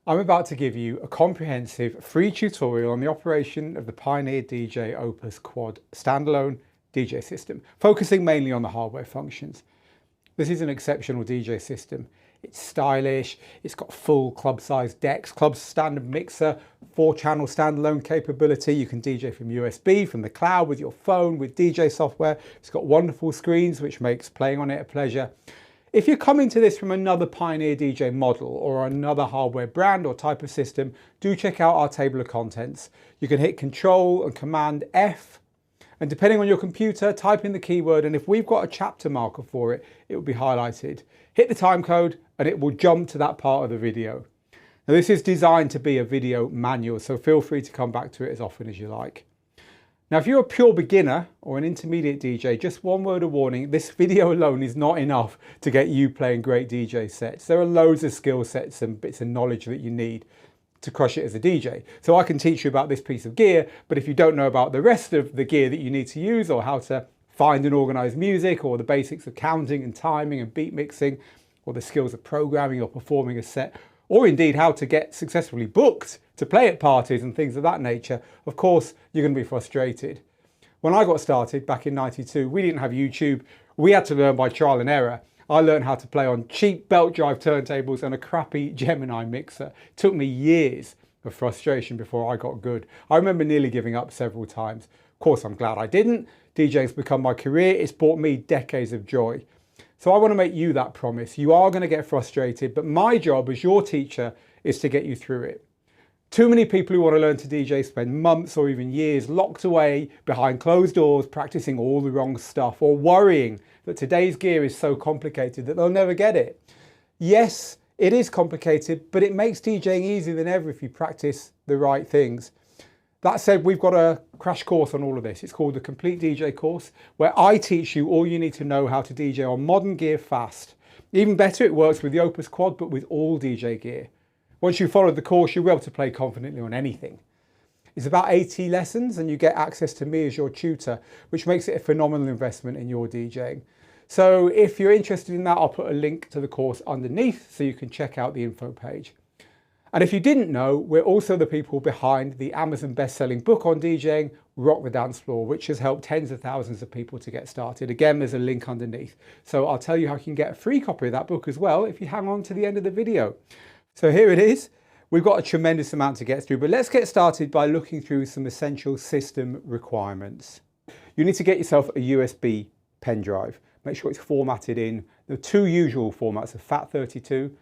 I'm about to give you a comprehensive free tutorial on the operation of the Pioneer DJ Opus Quad standalone DJ system, focusing mainly on the hardware functions. This is an exceptional DJ system. It's stylish, it's got full club-sized decks, club standard mixer, 4-channel standalone capability. You can DJ from USB, from the cloud, with your phone, with DJ software. It's got wonderful screens, which makes playing on it a pleasure. If you're coming to this from another Pioneer DJ model or another hardware brand or type of system, do check out our table of contents. You can hit Control and Command F, and depending on your computer, type in the keyword, and if we've got a chapter marker for it, it will be highlighted. Hit the time code and it will jump to that part of the video. Now this is designed to be a video manual, so feel free to come back to it as often as you like. Now, if you're a pure beginner or an intermediate DJ, just one word of warning, this video alone is not enough to get you playing great DJ sets. There are loads of skill sets and bits of knowledge that you need to crush it as a DJ. So I can teach you about this piece of gear, but if you don't know about the rest of the gear that you need to use, or how to find and organize music, or the basics of counting and timing and beat mixing, or the skills of programming or performing a set, or indeed how to get successfully booked to play at parties and things of that nature, of course, you're going to be frustrated. When I got started back in '92, we didn't have YouTube. We had to learn by trial and error. I learned how to play on cheap belt drive turntables and a crappy Gemini mixer. It took me years of frustration before I got good. I remember nearly giving up several times. Of course, I'm glad I didn't. DJing's become my career. It's brought me decades of joy. So I want to make you that promise. You are going to get frustrated, but my job as your teacher is to get you through it. Too many people who want to learn to DJ spend months or even years locked away behind closed doors, practicing all the wrong stuff, or worrying that today's gear is so complicated that they'll never get it. Yes, it is complicated, but it makes DJing easier than ever if you practice the right things. That said, we've got a crash course on all of this. It's called the Complete DJ course, where I teach you all you need to know how to DJ on modern gear fast. Even better, it works with the Opus Quad, but with all DJ gear. Once you've followed the course, you'll be able to play confidently on anything. It's about 80 lessons, and you get access to me as your tutor, which makes it a phenomenal investment in your DJing. So if you're interested in that, I'll put a link to the course underneath so you can check out the info page. And if you didn't know, we're also the people behind the Amazon best-selling book on DJing, Rock the Dance Floor, which has helped tens of thousands of people to get started. Again, there's a link underneath. So I'll tell you how you can get a free copy of that book as well if you hang on to the end of the video. So here it is. We've got a tremendous amount to get through, but let's get started by looking through some essential system requirements. You need to get yourself a USB pen drive. Make sure it's formatted in the two usual formats of FAT32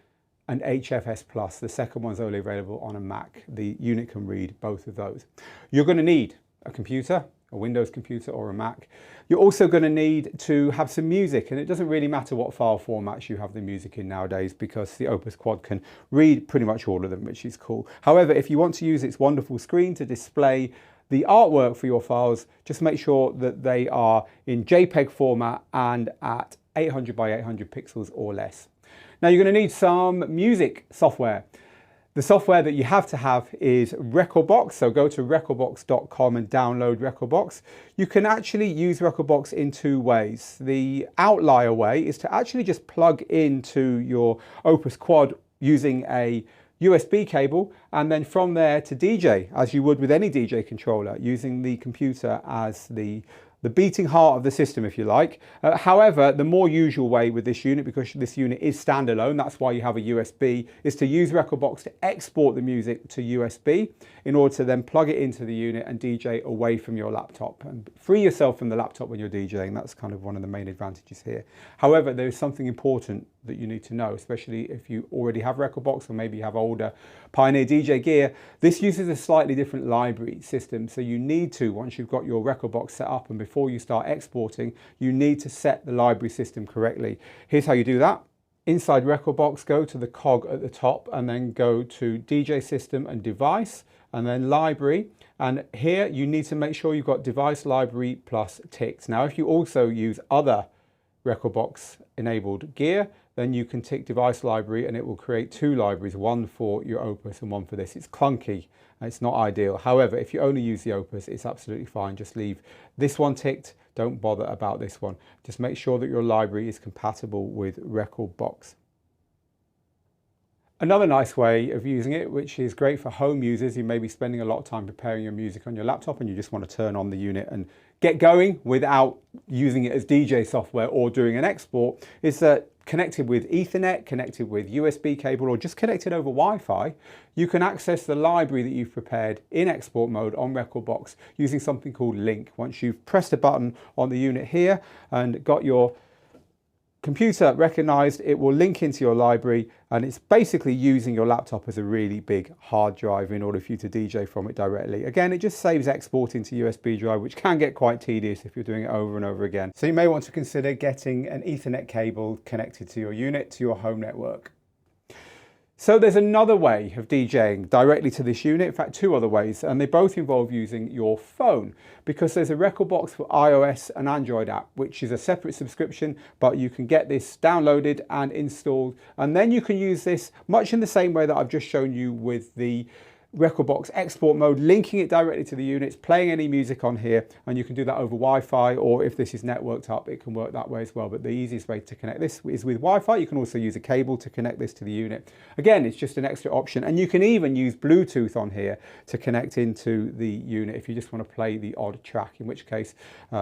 and HFS+. The second one's only available on a Mac. The unit can read both of those. You're going to need a computer, a Windows computer or a Mac. You're also going to need to have some music, and it doesn't really matter what file formats you have the music in nowadays, because the Opus Quad can read pretty much all of them, which is cool. However, if you want to use its wonderful screen to display the artwork for your files, just make sure that they are in JPEG format and at 800 by 800 pixels or less. Now you're going to need some music software. The software that you have to have is Rekordbox, so go to rekordbox.com and download Rekordbox. You can actually use Rekordbox in two ways. The outlier way is to actually just plug into your Opus Quad using a USB cable, and then from there to DJ, as you would with any DJ controller, using the computer as the beating heart of the system, if you like. However, the more usual way with this unit, because this unit is standalone, that's why you have a USB, is to use Rekordbox to export the music to USB in order to then plug it into the unit and DJ away from your laptop and free yourself from the laptop when you're DJing. That's kind of one of the main advantages here. However, there is something important that you need to know, especially if you already have Rekordbox or maybe you have older Pioneer DJ gear. This uses a slightly different library system, so you need to, once you've got your Rekordbox set up and before you start exporting, you need to set the library system correctly. Here's how you do that. Inside Rekordbox, go to the cog at the top and then go to DJ System and Device and then Library. And here you need to make sure you've got Device Library Plus ticked. Now, if you also use other Rekordbox enabled gear, then you can tick Device Library and it will create two libraries, one for your Opus and one for this. It's clunky and it's not ideal. However, if you only use the Opus, it's absolutely fine. Just leave this one ticked. Don't bother about this one. Just make sure that your library is compatible with Rekordbox. Another nice way of using it, which is great for home users, you may be spending a lot of time preparing your music on your laptop and you just want to turn on the unit and get going without using it as DJ software or doing an export, is that connected with Ethernet, connected with USB cable, or just connected over Wi-Fi, you can access the library that you've prepared in export mode on Rekordbox using something called Link. Once you've pressed a button on the unit here and got your computer recognized, it will link into your library, and it's basically using your laptop as a really big hard drive in order for you to DJ from it directly. Again, it just saves exporting to USB drive, which can get quite tedious if you're doing it over and over again. So you may want to consider getting an Ethernet cable connected to your unit, to your home network. So there's another way of DJing directly to this unit, in fact 2 other ways, and they both involve using your phone, because there's a Rekordbox for iOS and Android app, which is a separate subscription, but you can get this downloaded and installed, and then you can use this much in the same way that I've just shown you with the Rekordbox export mode, linking it directly to the units, playing any music on here, and you can do that over Wi-Fi, or if this is networked up, it can work that way as well. But the easiest way to connect this is with Wi-Fi. You can also use a cable to connect this to the unit. Again, it's just an extra option, and you can even use Bluetooth on here to connect into the unit if you just want to play the odd track, in which case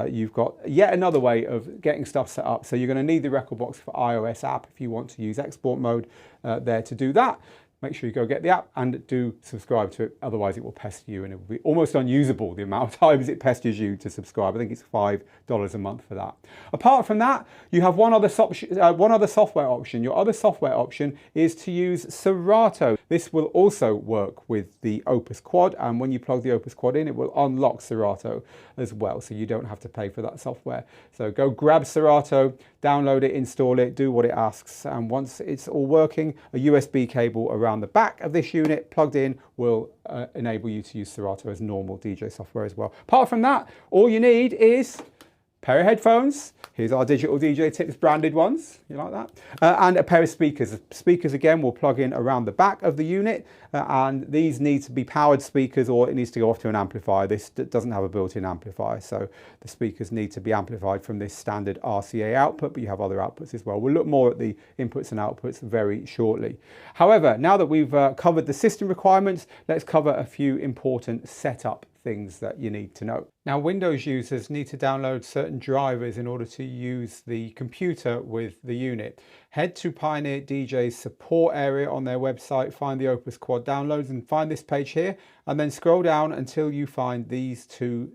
you've got yet another way of getting stuff set up. So you're going to need the Rekordbox for iOS app if you want to use export mode there to do that. Make sure you go get the app and do subscribe to it, otherwise it will pester you and it will be almost unusable the amount of times it pesters you to subscribe. I think it's $5 a month for that. Apart from that, you have one other software option. Your other software option is to use Serato. This will also work with the Opus Quad, and when you plug the Opus Quad in, it will unlock Serato as well, so you don't have to pay for that software. So go grab Serato, download it, install it, do what it asks, and once it's all working, a USB cable around the back of this unit plugged in will enable you to use Serato as normal DJ software as well. Apart from that, all you need is a pair of headphones. Here's our Digital DJ Tips branded ones, you like that? And a pair of speakers. Speakers again will plug in around the back of the unit, and these need to be powered speakers, or it needs to go off to an amplifier. This doesn't have a built-in amplifier, so the speakers need to be amplified from this standard RCA output, but you have other outputs as well. We'll look more at the inputs and outputs very shortly. However, now that we've covered the system requirements, let's cover a few important setup things that you need to know. Now, Windows users need to download certain drivers in order to use the computer with the unit. Head to Pioneer DJ's support area on their website, find the Opus Quad downloads and find this page here, and then scroll down until you find these 2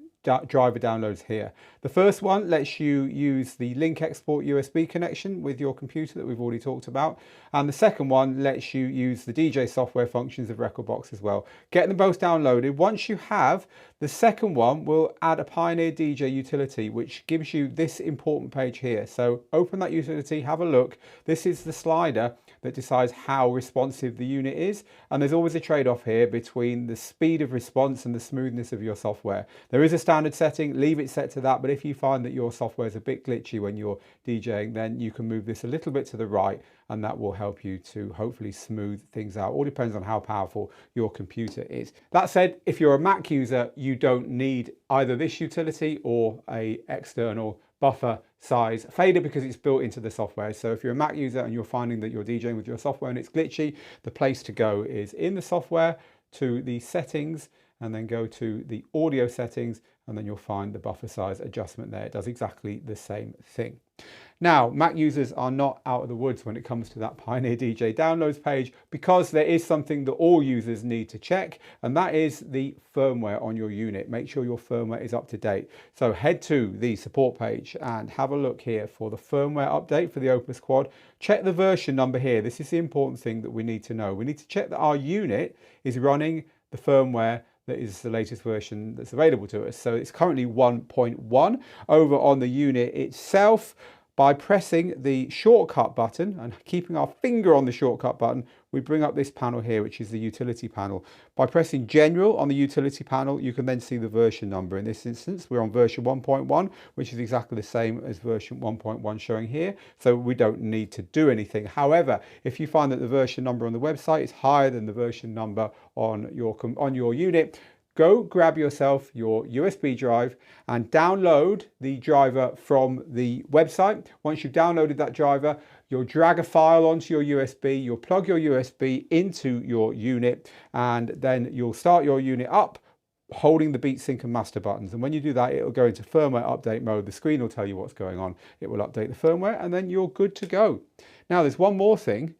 driver downloads here. The first one lets you use the link export USB connection with your computer that we've already talked about, and the second one lets you use the DJ software functions of Rekordbox as well. Get them both downloaded. Once you have, the second one will add a Pioneer DJ utility, which gives you this important page here. So open that utility, have a look. This is the slider that decides how responsive the unit is, and there's always a trade-off here between the speed of response and the smoothness of your software. There is a standard setting, leave it set to that, but if you find that your software is a bit glitchy when you're DJing, then you can move this a little bit to the right, and that will help you to hopefully smooth things out. All depends on how powerful your computer is. That said, if you're a Mac user, you don't need either this utility or a external buffer size fader because it's built into the software. So if you're a Mac user and you're finding that you're DJing with your software and it's glitchy, the place to go is in the software to the settings, and then go to the audio settings, and then you'll find the buffer size adjustment there. It does exactly the same thing. Now, Mac users are not out of the woods when it comes to that Pioneer DJ downloads page, because there is something that all users need to check, and that is the firmware on your unit. Make sure your firmware is up to date. So head to the support page and have a look here for the firmware update for the Opus Quad. Check the version number here. This is the important thing that we need to know. We need to check that our unit is running the firmware that is the latest version that's available to us. So it's currently 1.1 over on the unit itself. By pressing the shortcut button and keeping our finger on the shortcut button, we bring up this panel here, which is the utility panel. By pressing General on the utility panel, you can then see the version number. In this instance, we're on version 1.1, which is exactly the same as version 1.1 showing here, so we don't need to do anything. However, if you find that the version number on the website is higher than the version number on your unit, go grab yourself your USB drive and download the driver from the website. Once you've downloaded that driver, you'll drag a file onto your USB, you'll plug your USB into your unit, and then you'll start your unit up holding the beat sync and master buttons. And when you do that, it'll go into firmware update mode. The screen will tell you what's going on. It will update the firmware, and then you're good to go. Now, there's one more thing,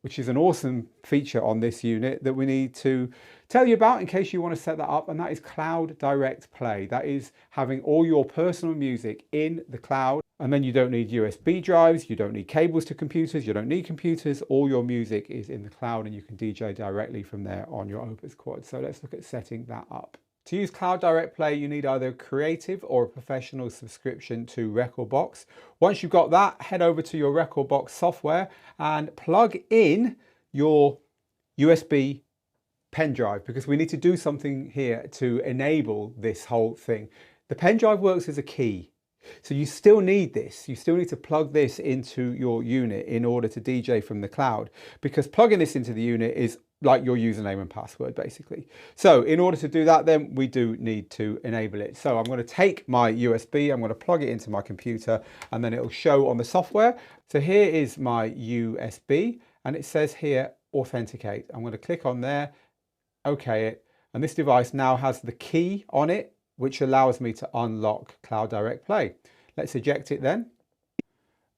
which is an awesome feature on this unit that we need to tell you about in case you want to set that up, and that is CloudDirectPlay. That is having all your personal music in the cloud, and then you don't need USB drives, you don't need cables to computers, you don't need computers. All your music is in the cloud and you can DJ directly from there on your Opus Quad. So let's look at setting that up. To use CloudDirectPlay, you need either a creative or a professional subscription to Rekordbox. Once you've got that, head over to your Rekordbox software and plug in your USB pen drive, because we need to do something here to enable this whole thing. The pen drive works as a key. So you still need this. You still need to plug this into your unit in order to DJ from the cloud, because plugging this into the unit is like your username and password, basically. So in order to do that, then we do need to enable it. So I'm going to take my USB, I'm going to plug it into my computer, and then it'll show on the software. So here is my USB, and it says here, authenticate. I'm going to click on there, okay it, and this device now has the key on it, which allows me to unlock CloudDirectPlay. Let's eject it then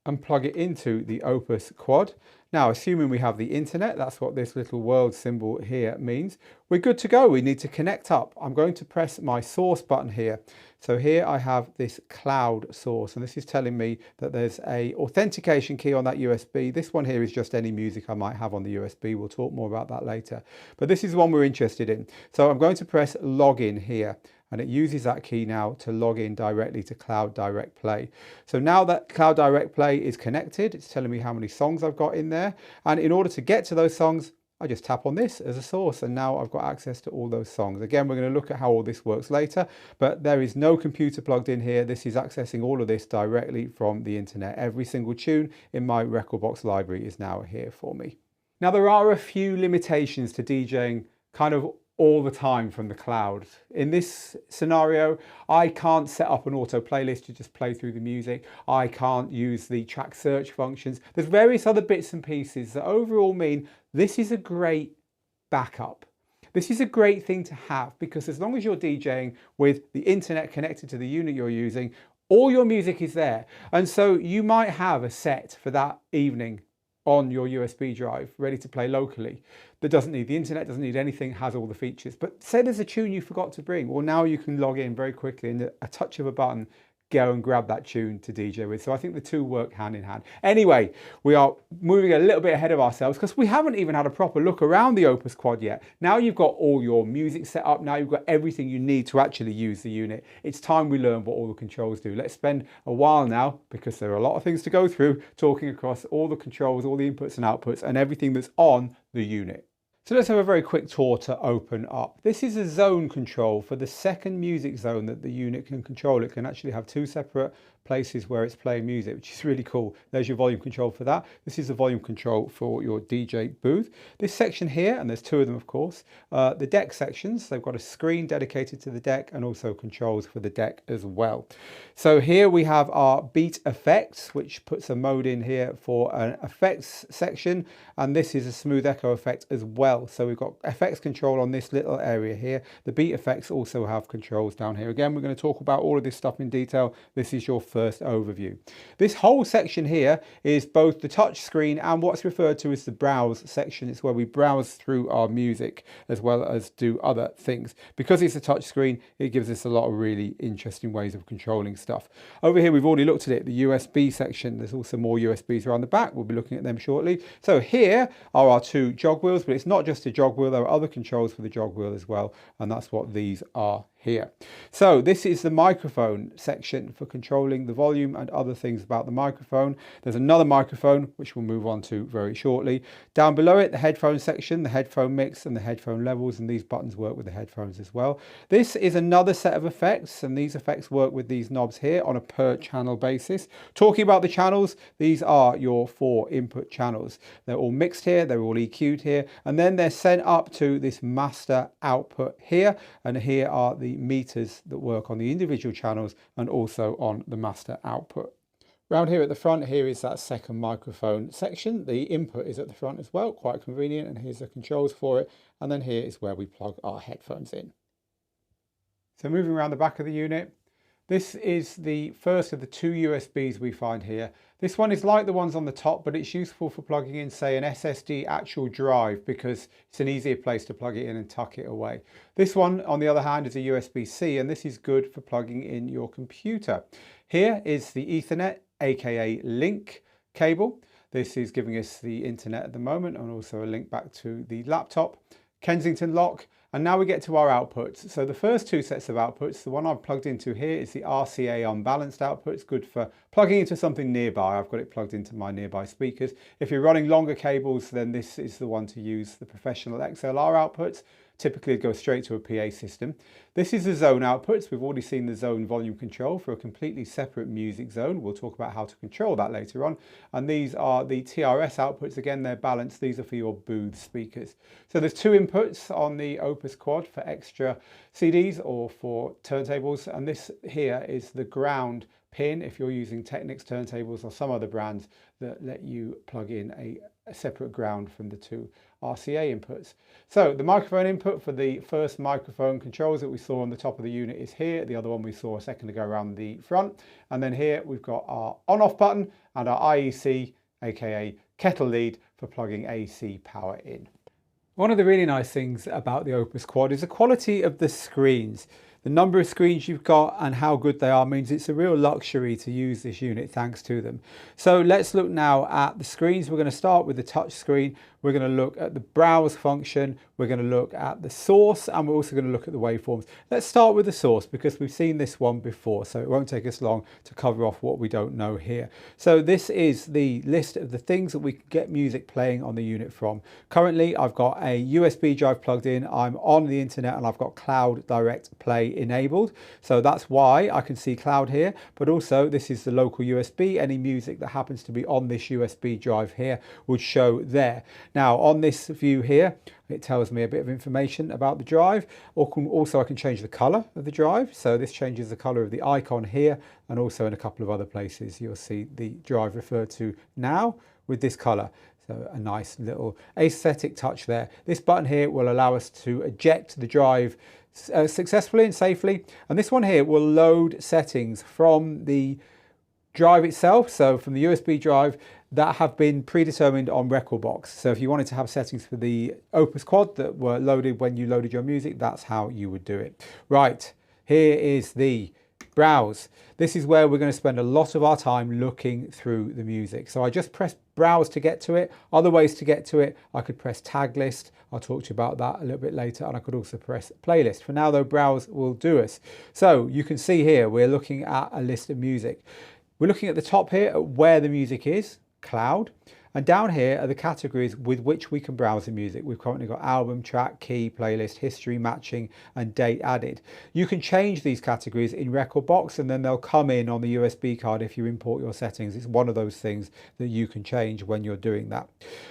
and plug it into the Opus Quad. Now, assuming we have the internet, that's what this little world symbol here means, we're good to go. We need to connect up. I'm going to press my source button here. So here I have this cloud source, and this is telling me that there's a authentication key on that USB. This one here is just any music I might have on the USB. We'll talk more about that later, but this is the one we're interested in. So I'm going to press login here, and it uses that key now to log in directly to CloudDirectPlay. So now that CloudDirectPlay is connected, it's telling me how many songs I've got in there. And in order to get to those songs, I just tap on this as a source, and now I've got access to all those songs. Again, we're going to look at how all this works later, but there is no computer plugged in here. This is accessing all of this directly from the internet. Every single tune in my Rekordbox library is now here for me. Now, there are a few limitations to DJing kind of all the time from the cloud. In this scenario, I can't set up an auto playlist to just play through the music. I can't use the track search functions. There's various other bits and pieces that overall mean this is a great backup. This is a great thing to have, because as long as you're DJing with the internet connected to the unit you're using, all your music is there. And so you might have a set for that evening on your USB drive ready to play locally that doesn't need the internet, doesn't need anything, has all the features. But say there's a tune you forgot to bring, well, now you can log in very quickly and a touch of a button, go and grab that tune to DJ with. So I think the two work hand in hand. Anyway, we are moving a little bit ahead of ourselves because we haven't even had a proper look around the Opus Quad yet. Now you've got all your music set up, now you've got everything you need to actually use the unit. It's time we learn what all the controls do. Let's spend a while now, because there are a lot of things to go through, talking across all the controls, all the inputs and outputs, and everything that's on the unit. So let's have a very quick tour to open up. This is a zone control for the second music zone that the unit can control. It can actually have two separate places where it's playing music, which is really cool. There's your volume control for that. This is the volume control for your DJ booth. This section here, and there's two of them of course, the deck sections, they've got a screen dedicated to the deck and also controls for the deck as well. So here we have our beat effects, which puts a mode in here for an effects section, and this is a smooth echo effect as well. So we've got effects control on this little area here. The beat effects also have controls down here. Again, we're going to talk about all of this stuff in detail. This is your first overview. This whole section here is both the touch screen and what's referred to as the browse section. It's where we browse through our music as well as do other things. Because it's a touch screen, it gives us a lot of really interesting ways of controlling stuff. Over here, we've already looked at it, the USB section. There's also more USBs around the back. We'll be looking at them shortly. So here are our two jog wheels, but it's not just a jog wheel. There are other controls for the jog wheel as well, and that's what these are here. So this is the microphone section for controlling the volume and other things about the microphone. There's another microphone which we'll move on to very shortly. Down below it, the headphone section, the headphone mix and the headphone levels, and these buttons work with the headphones as well. This is another set of effects, and these effects work with these knobs here on a per channel basis. Talking about the channels, these are your 4 input channels. They're all mixed here, they're all EQ'd here, and then they're sent up to this master output here, and here are the meters that work on the individual channels and also on the master output. Round here at the front, here is that second microphone section. The input is at the front as well, quite convenient, and here's the controls for it. And then here is where we plug our headphones in. So moving around the back of the unit, this is the first of the 2 USBs we find here. This one is like the ones on the top, but it's useful for plugging in, say, an SSD actual drive, because it's an easier place to plug it in and tuck it away. This one, on the other hand, is a USB-C, and this is good for plugging in your computer. Here is the Ethernet, aka link cable. This is giving us the internet at the moment, and also a link back to the laptop. Kensington lock. And now we get to our outputs. So the first 2 sets of outputs, the one I've plugged into here is the RCA unbalanced output. It's good for plugging into something nearby. I've got it plugged into my nearby speakers. If you're running longer cables, then this is the one to use. The professional XLR outputs typically go straight to a PA system. This is the zone outputs. We've already seen the zone volume control for a completely separate music zone. We'll talk about how to control that later on. And these are the TRS outputs. Again, they're balanced. These are for your booth speakers. So there's 2 inputs on the Opus Quad for extra CDs or for turntables. And this here is the ground pin if you're using Technics turntables or some other brands that let you plug in a separate ground from the 2 RCA inputs. So the microphone input for the first microphone controls that we saw on the top of the unit is here. The other one we saw a second ago around the front. And then here we've got our on-off button and our IEC, aka kettle lead, for plugging AC power in. One of the really nice things about the Opus Quad is the quality of the screens. The number of screens you've got and how good they are means it's a real luxury to use this unit thanks to them. So let's look now at the screens. We're going to start with the touch screen. We're going to look at the browse function. We're going to look at the source, and we're also going to look at the waveforms. Let's start with the source because we've seen this one before, so it won't take us long to cover off what we don't know here. So this is the list of the things that we can get music playing on the unit from. Currently, I've got a USB drive plugged in. I'm on the internet and I've got CloudDirectPlay enabled. So that's why I can see Cloud here, but also this is the local USB. Any music that happens to be on this USB drive here would show there. Now on this view here, it tells me a bit of information about the drive. Also I can change the color of the drive. So this changes the color of the icon here, and also in a couple of other places you'll see the drive referred to now with this color. So a nice little aesthetic touch there. This button here will allow us to eject the drive successfully and safely. And this one here will load settings from the drive itself, so from the USB drive, that have been predetermined on Rekordbox. So if you wanted to have settings for the Opus Quad that were loaded when you loaded your music, that's how you would do it. Right, here is the browse. This is where we're going to spend a lot of our time looking through the music. So I just press browse to get to it. Other ways to get to it, I could press tag list. I'll talk to you about that a little bit later, and I could also press playlist. For now though, browse will do us. So you can see here, we're looking at a list of music. We're looking at the top here at where the music is, cloud, and down here are the categories with which we can browse the music. We've currently got album, track, key, playlist, history, matching, and date added. You can change these categories in Rekordbox, and then they'll come in on the USB card if you import your settings. It's one of those things that you can change when you're doing that.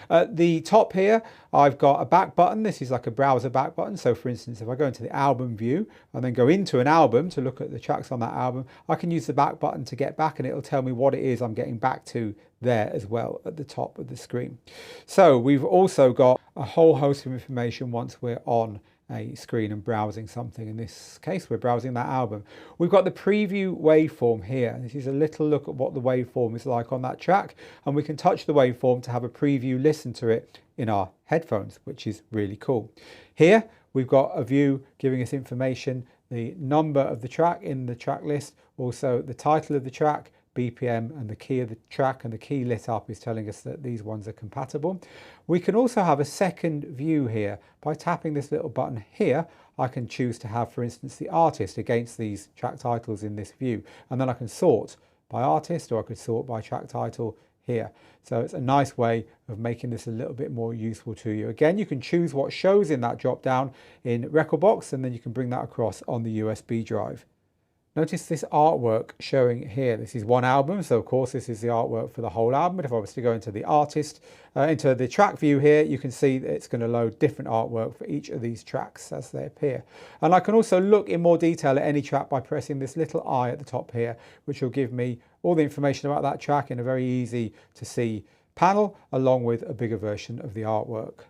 At the top here, I've got a back button. This is like a browser back button. So for instance, if I go into the album view and then go into an album to look at the tracks on that album, I can use the back button to get back, and it'll tell me what it is I'm getting back to there as well at the top of the screen. So we've also got a whole host of information once we're on a screen and browsing something. In this case, we're browsing that album. We've got the preview waveform here. This is a little look at what the waveform is like on that track, and we can touch the waveform to have a preview listen to it in our headphones, which is really cool. Here we've got a view giving us information, the number of the track in the track list, also the title of the track, BPM and the key of the track, and the key lit up is telling us that these ones are compatible. We can also have a second view here. By tapping this little button here, I can choose to have, for instance, the artist against these track titles in this view, and then I can sort by artist, or I could sort by track title here. So it's a nice way of making this a little bit more useful to you. Again, you can choose what shows in that drop down in Rekordbox, and then you can bring that across on the USB drive. Notice this artwork showing here. This is one album, so of course this is the artwork for the whole album. But if I was to go into the artist, into the track view here, you can see that it's going to load different artwork for each of these tracks as they appear. And I can also look in more detail at any track by pressing this little eye at the top here, which will give me all the information about that track in a very easy to see panel, along with a bigger version of the artwork.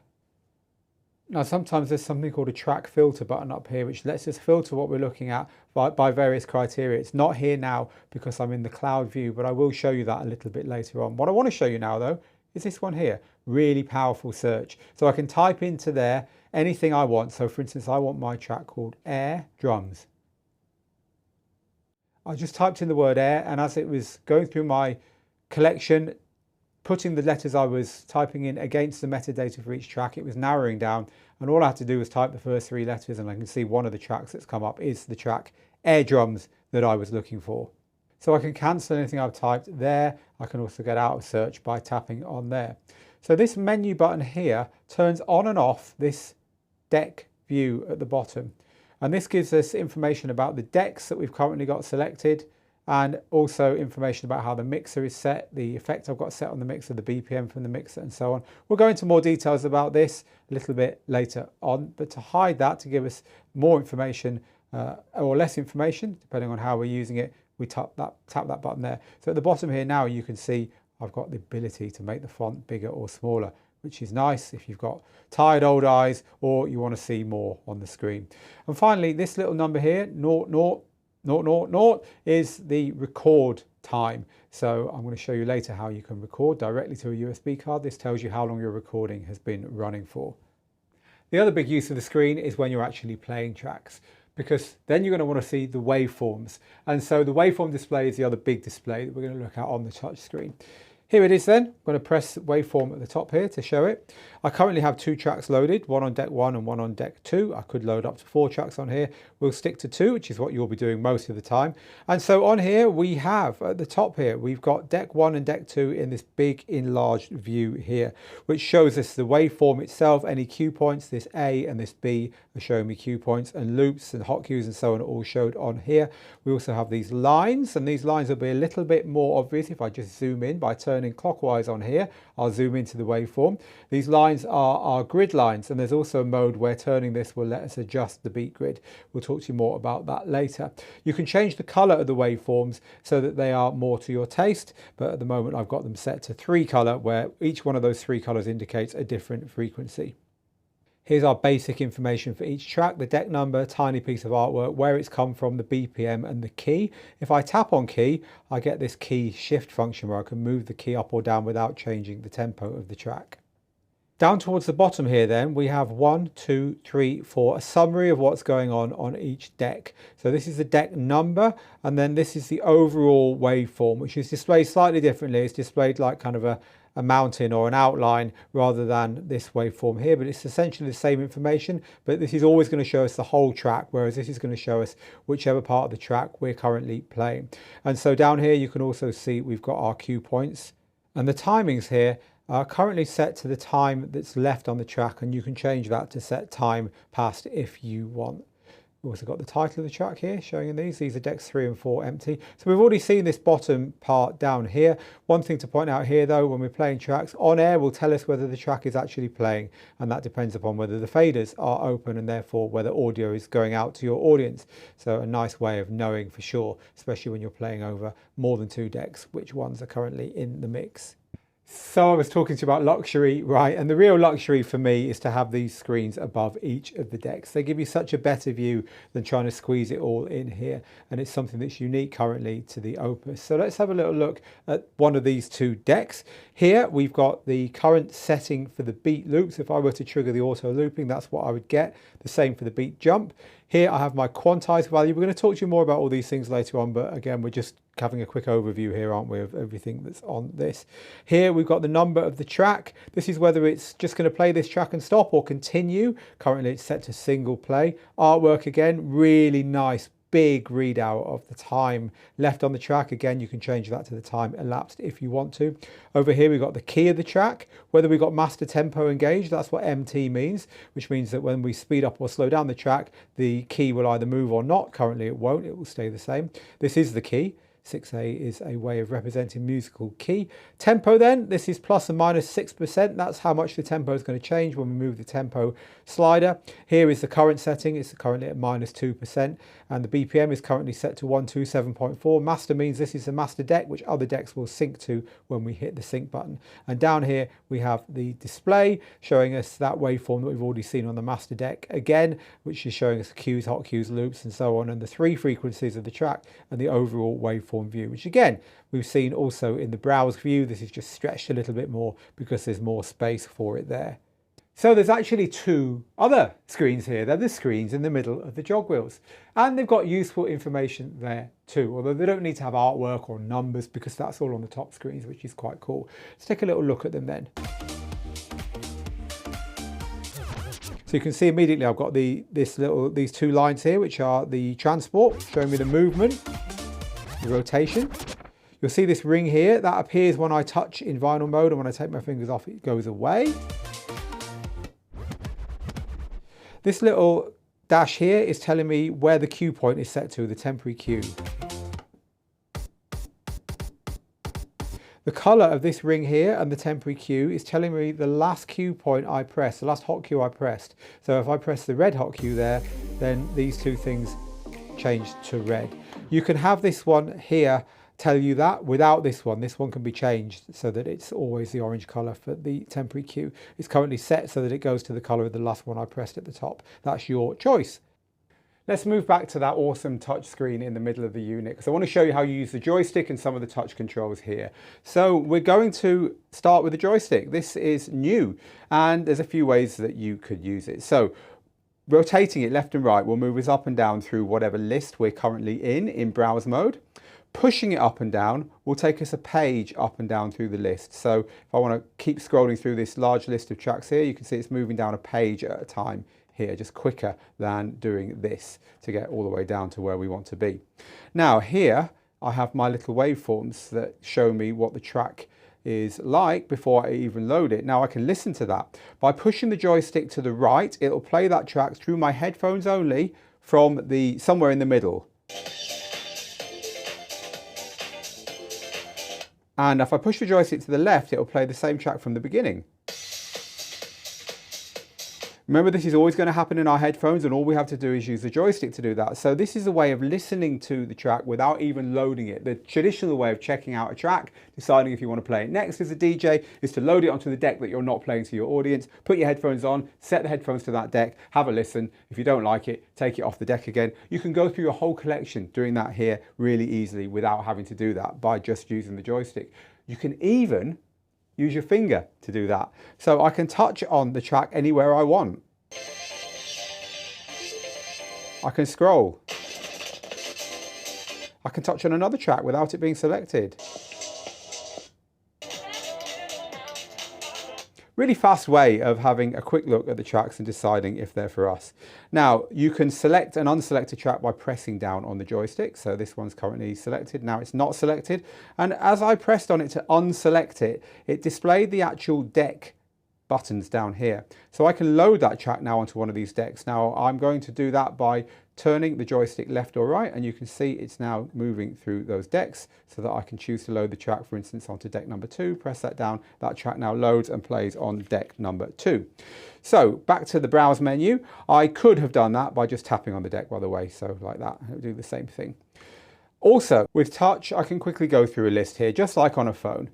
Now sometimes there's something called a track filter button up here, which lets us filter what we're looking at by various criteria. It's not here now because I'm in the cloud view, but I will show you that a little bit later on. What I want to show you now though is this one here, really powerful search. So I can type into there anything I want. So for instance, I want my track called Air Drums. I just typed in the word air, and as it was going through my collection, putting the letters I was typing in against the metadata for each track, it was narrowing down, and all I had to do was type the first three letters, and I can see one of the tracks that's come up is the track Air Drums that I was looking for. So I can cancel anything I've typed there. I can also get out of search by tapping on there. So this menu button here turns on and off this deck view at the bottom, and this gives us information about the decks that we've currently got selected, and also information about how the mixer is set, the effect I've got set on the mixer, the BPM from the mixer, and so on. We'll go into more details about this a little bit later on, but to hide that, to give us more information or less information, depending on how we're using it, we tap that button there. So at the bottom here now, you can see I've got the ability to make the font bigger or smaller, which is nice if you've got tired old eyes or you want to see more on the screen. And finally, this little number here, 0, is the record time. So I'm going to show you later how you can record directly to a USB card. This tells you how long your recording has been running for. The other big use of the screen is when you're actually playing tracks, because then you're going to want to see the waveforms. And so the waveform display is the other big display that we're going to look at on the touch screen. Here it is then. I'm going to press waveform at the top here to show it. I currently have 2 tracks loaded, one on deck 1 and one on deck 2. I could load up to 4 tracks on here. We'll stick to 2, which is what you'll be doing most of the time. And so on here we have, at the top here, we've got deck 1 and deck 2 in this big enlarged view here, which shows us the waveform itself, any cue points. This A and this B are showing me cue points, and loops and hot cues and so on are all showed on here. We also have these lines, and these lines will be a little bit more obvious if I just zoom in by turning clockwise on here. I'll zoom into the waveform. These lines are our grid lines, and there's also a mode where turning this will let us adjust the beat grid. We'll talk to you more about that later. You can change the color of the waveforms so that they are more to your taste, but at the moment I've got them set to 3 color, where each one of those 3 colors indicates a different frequency. Here's our basic information for each track: the deck number, tiny piece of artwork, where it's come from, the BPM and the key. If I tap on key, I get this key shift function where I can move the key up or down without changing the tempo of the track. Down towards the bottom here then, we have 1, 2, 3, 4, a summary of what's going on each deck. So this is the deck number, and then this is the overall waveform, which is displayed slightly differently. It's displayed like kind of a mountain or an outline rather than this waveform here, but it's essentially the same information, but this is always going to show us the whole track, whereas this is going to show us whichever part of the track we're currently playing. And so down here you can also see we've got our cue points, and the timings here are currently set to the time that's left on the track, and you can change that to set time past if you want. We've also got the title of the track here showing in these are decks 3 and 4 empty. So we've already seen this bottom part down here. One thing to point out here though, when we're playing tracks, on air will tell us whether the track is actually playing, and that depends upon whether the faders are open and therefore whether audio is going out to your audience. So a nice way of knowing for sure, especially when you're playing over more than 2 decks, which ones are currently in the mix. So I was talking to you about luxury, right? And the real luxury for me is to have these screens above each of the decks. They give you such a better view than trying to squeeze it all in here. And it's something that's unique currently to the Opus. So let's have a little look at one of these 2 decks. Here we've got the current setting for the beat loops. If I were to trigger the auto looping, that's what I would get. The same for the beat jump. Here I have my quantize value. We're going to talk to you more about all these things later on, but again, we're just having a quick overview here, aren't we, of everything that's on this. Here we've got the number of the track. This is whether it's just going to play this track and stop or continue. Currently it's set to single play. Artwork again, really nice big readout of the time left on the track. Again, you can change that to the time elapsed if you want to. Over here we've got the key of the track, whether we've got master tempo engaged, that's what MT means, which means that when we speed up or slow down the track, the key will either move or not. Currently it won't, it will stay the same. This is the key. 6A is a way of representing musical key. Tempo then, this is plus and minus 6%. That's how much the tempo is going to change when we move the tempo slider. Here is the current setting. It's currently at minus 2%. And the BPM is currently set to 127.4. Master means this is the master deck, which other decks will sync to when we hit the sync button. And down here we have the display showing us that waveform that we've already seen on the master deck again, which is showing us the cues, hot cues, loops, and so on, and the 3 frequencies of the track and the overall waveform view, which again we've seen also in the browse view. This is just stretched a little bit more because there's more space for it there. So there's actually 2 other screens here. They're the screens in the middle of the jog wheels, and they've got useful information there too, although they don't need to have artwork or numbers because that's all on the top screens, which is quite cool. Let's take a little look at them then. So you can see immediately I've got these 2 lines here, which are the transport, showing me the movement, the rotation. You'll see this ring here that appears when I touch in vinyl mode, and when I take my fingers off it goes away. This little dash here is telling me where the cue point is set to, the temporary cue. The colour of this ring here and the temporary cue is telling me the last cue point I pressed, the last hot cue I pressed. So if I press the red hot cue there, then these 2 things change to red. You can have this one here tell you that without this one. This one can be changed so that it's always the orange colour for the temporary cue. It's currently set so that it goes to the colour of the last one I pressed at the top. That's your choice. Let's move back to that awesome touch screen in the middle of the unit, because I want to show you how you use the joystick and some of the touch controls here. So we're going to start with the joystick. This is new, and there's a few ways that you could use it. So rotating it left and right will move us up and down through whatever list we're currently in browse mode. Pushing it up and down will take us a page up and down through the list. So if I want to keep scrolling through this large list of tracks here, you can see it's moving down a page at a time here, just quicker than doing this to get all the way down to where we want to be. Now here I have my little waveforms that show me what the track is like before I even load it. Now I can listen to that. By pushing the joystick to the right, it'll play that track through my headphones only from somewhere in the middle. And if I push the joystick to the left, it'll play the same track from the beginning. Remember, this is always going to happen in our headphones, and all we have to do is use the joystick to do that. So this is a way of listening to the track without even loading it. The traditional way of checking out a track, deciding if you want to play it next as a DJ, is to load it onto the deck that you're not playing to your audience, put your headphones on, set the headphones to that deck, have a listen. If you don't like it, take it off the deck again. You can go through your whole collection doing that here really easily without having to do that by just using the joystick. You can even use your finger to do that. So I can touch on the track anywhere I want. I can scroll. I can touch on another track without it being selected. Really fast way of having a quick look at the tracks and deciding if they're for us. Now, you can select and unselect a track by pressing down on the joystick. So this one's currently selected. Now it's not selected. And as I pressed on it to unselect it, it displayed the actual deck buttons down here. So I can load that track now onto one of these decks. Now I'm going to do that by turning the joystick left or right, and you can see it's now moving through those decks so that I can choose to load the track, for instance, onto deck number 2, press that down, that track now loads and plays on deck number 2. So back to the browse menu. I could have done that by just tapping on the deck, by the way, so like that, it'll do the same thing. Also, with touch, I can quickly go through a list here, just like on a phone.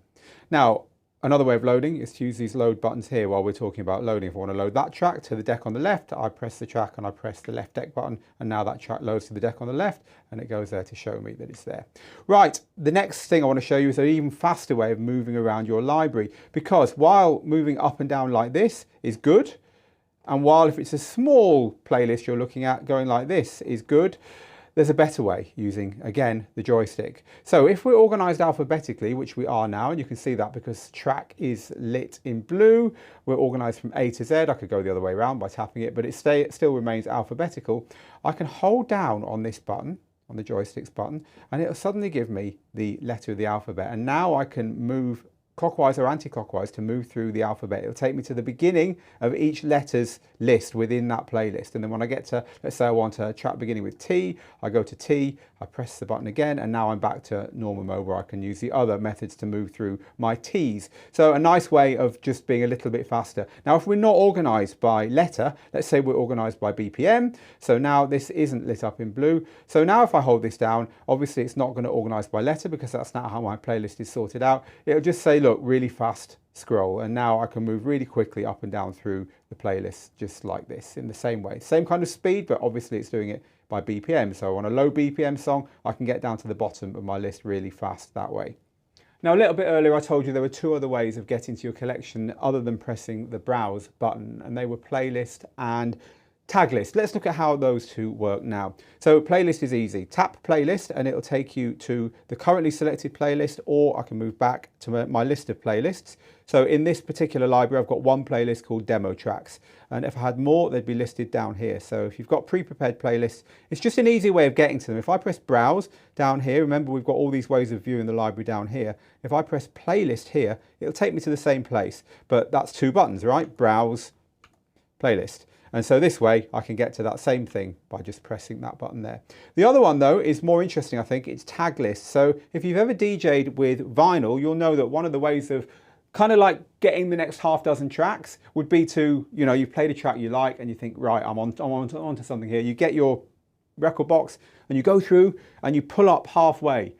Now, another way of loading is to use these load buttons here while we're talking about loading. If I want to load that track to the deck on the left, I press the track and I press the left deck button, and now that track loads to the deck on the left and it goes there to show me that it's there. Right, the next thing I want to show you is an even faster way of moving around your library, because while moving up and down like this is good, and while if it's a small playlist you're looking at, going like this is good, there's a better way using, again, the joystick. So if we're organized alphabetically, which we are now, and you can see that because track is lit in blue, we're organized from A to Z. I could go the other way around by tapping it, but it still remains alphabetical. I can hold down on this button, on the joystick's button, and it'll suddenly give me the letter of the alphabet. And now I can move clockwise or anti-clockwise to move through the alphabet. It'll take me to the beginning of each letter's list within that playlist. And then when I get to, let's say I want a track beginning with T, I go to T, I press the button again, and now I'm back to normal mode where I can use the other methods to move through my T's. So a nice way of just being a little bit faster. Now, if we're not organized by letter, let's say we're organized by BPM. So now this isn't lit up in blue. So now if I hold this down, obviously it's not going to organize by letter because that's not how my playlist is sorted out. It'll just say, look, really fast scroll, and now I can move really quickly up and down through the playlist just like this in the same way. Same kind of speed, but obviously it's doing it by BPM. So on a low BPM song, I can get down to the bottom of my list really fast that way. Now, a little bit earlier, I told you there were two other ways of getting to your collection other than pressing the browse button, and they were playlist and tag list. Let's look at how those two work now. So playlist is easy. Tap playlist and it'll take you to the currently selected playlist, or I can move back to my list of playlists. So in this particular library, I've got one playlist called demo tracks. And if I had more, they'd be listed down here. So if you've got pre-prepared playlists, it's just an easy way of getting to them. If I press browse down here, remember we've got all these ways of viewing the library down here. If I press playlist here, it'll take me to the same place, but that's two buttons, right? Browse, playlist. And so this way I can get to that same thing by just pressing that button there. The other one though is more interesting, I think. It's tag list. So if you've ever DJed with vinyl, you'll know that one of the ways of kind of like getting the next half dozen tracks would be to, you know, you've played a track you like and you think, right, I'm onto something here. You get your Rekordbox and you go through and you pull up halfway,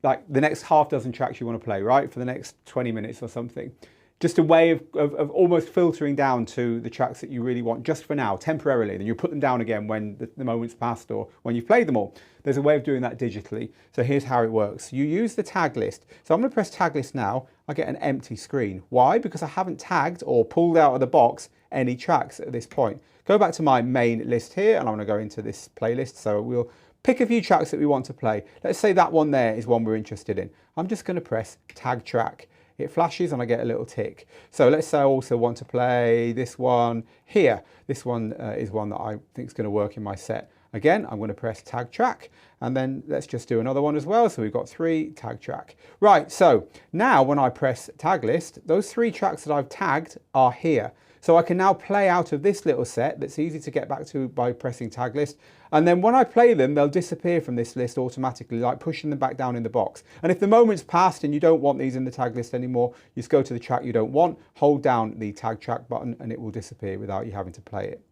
like the next half dozen tracks you want to play, right, for the next 20 minutes or something. Just a way of almost filtering down to the tracks that you really want just for now, temporarily. Then you put them down again when the moment's passed or when you've played them all. There's a way of doing that digitally. So here's how it works. You use the tag list. So I'm going to press tag list now. I get an empty screen. Why? Because I haven't tagged or pulled out of the box any tracks at this point. Go back to my main list here and I'm going to go into this playlist. So we'll pick a few tracks that we want to play. Let's say that one there is one we're interested in. I'm just going to press tag track. It flashes and I get a little tick. So let's say I also want to play this one here. This one is one that I think is going to work in my set. Again, I'm going to press tag track and then let's just do another one as well. So we've got 3, tag track. Right, so now when I press tag list, those 3 tracks that I've tagged are here. So I can now play out of this little set that's easy to get back to by pressing tag list. And then when I play them, they'll disappear from this list automatically, like pushing them back down in the box. And if the moment's passed and you don't want these in the tag list anymore, you just go to the track you don't want, hold down the tag track button and it will disappear without you having to play it.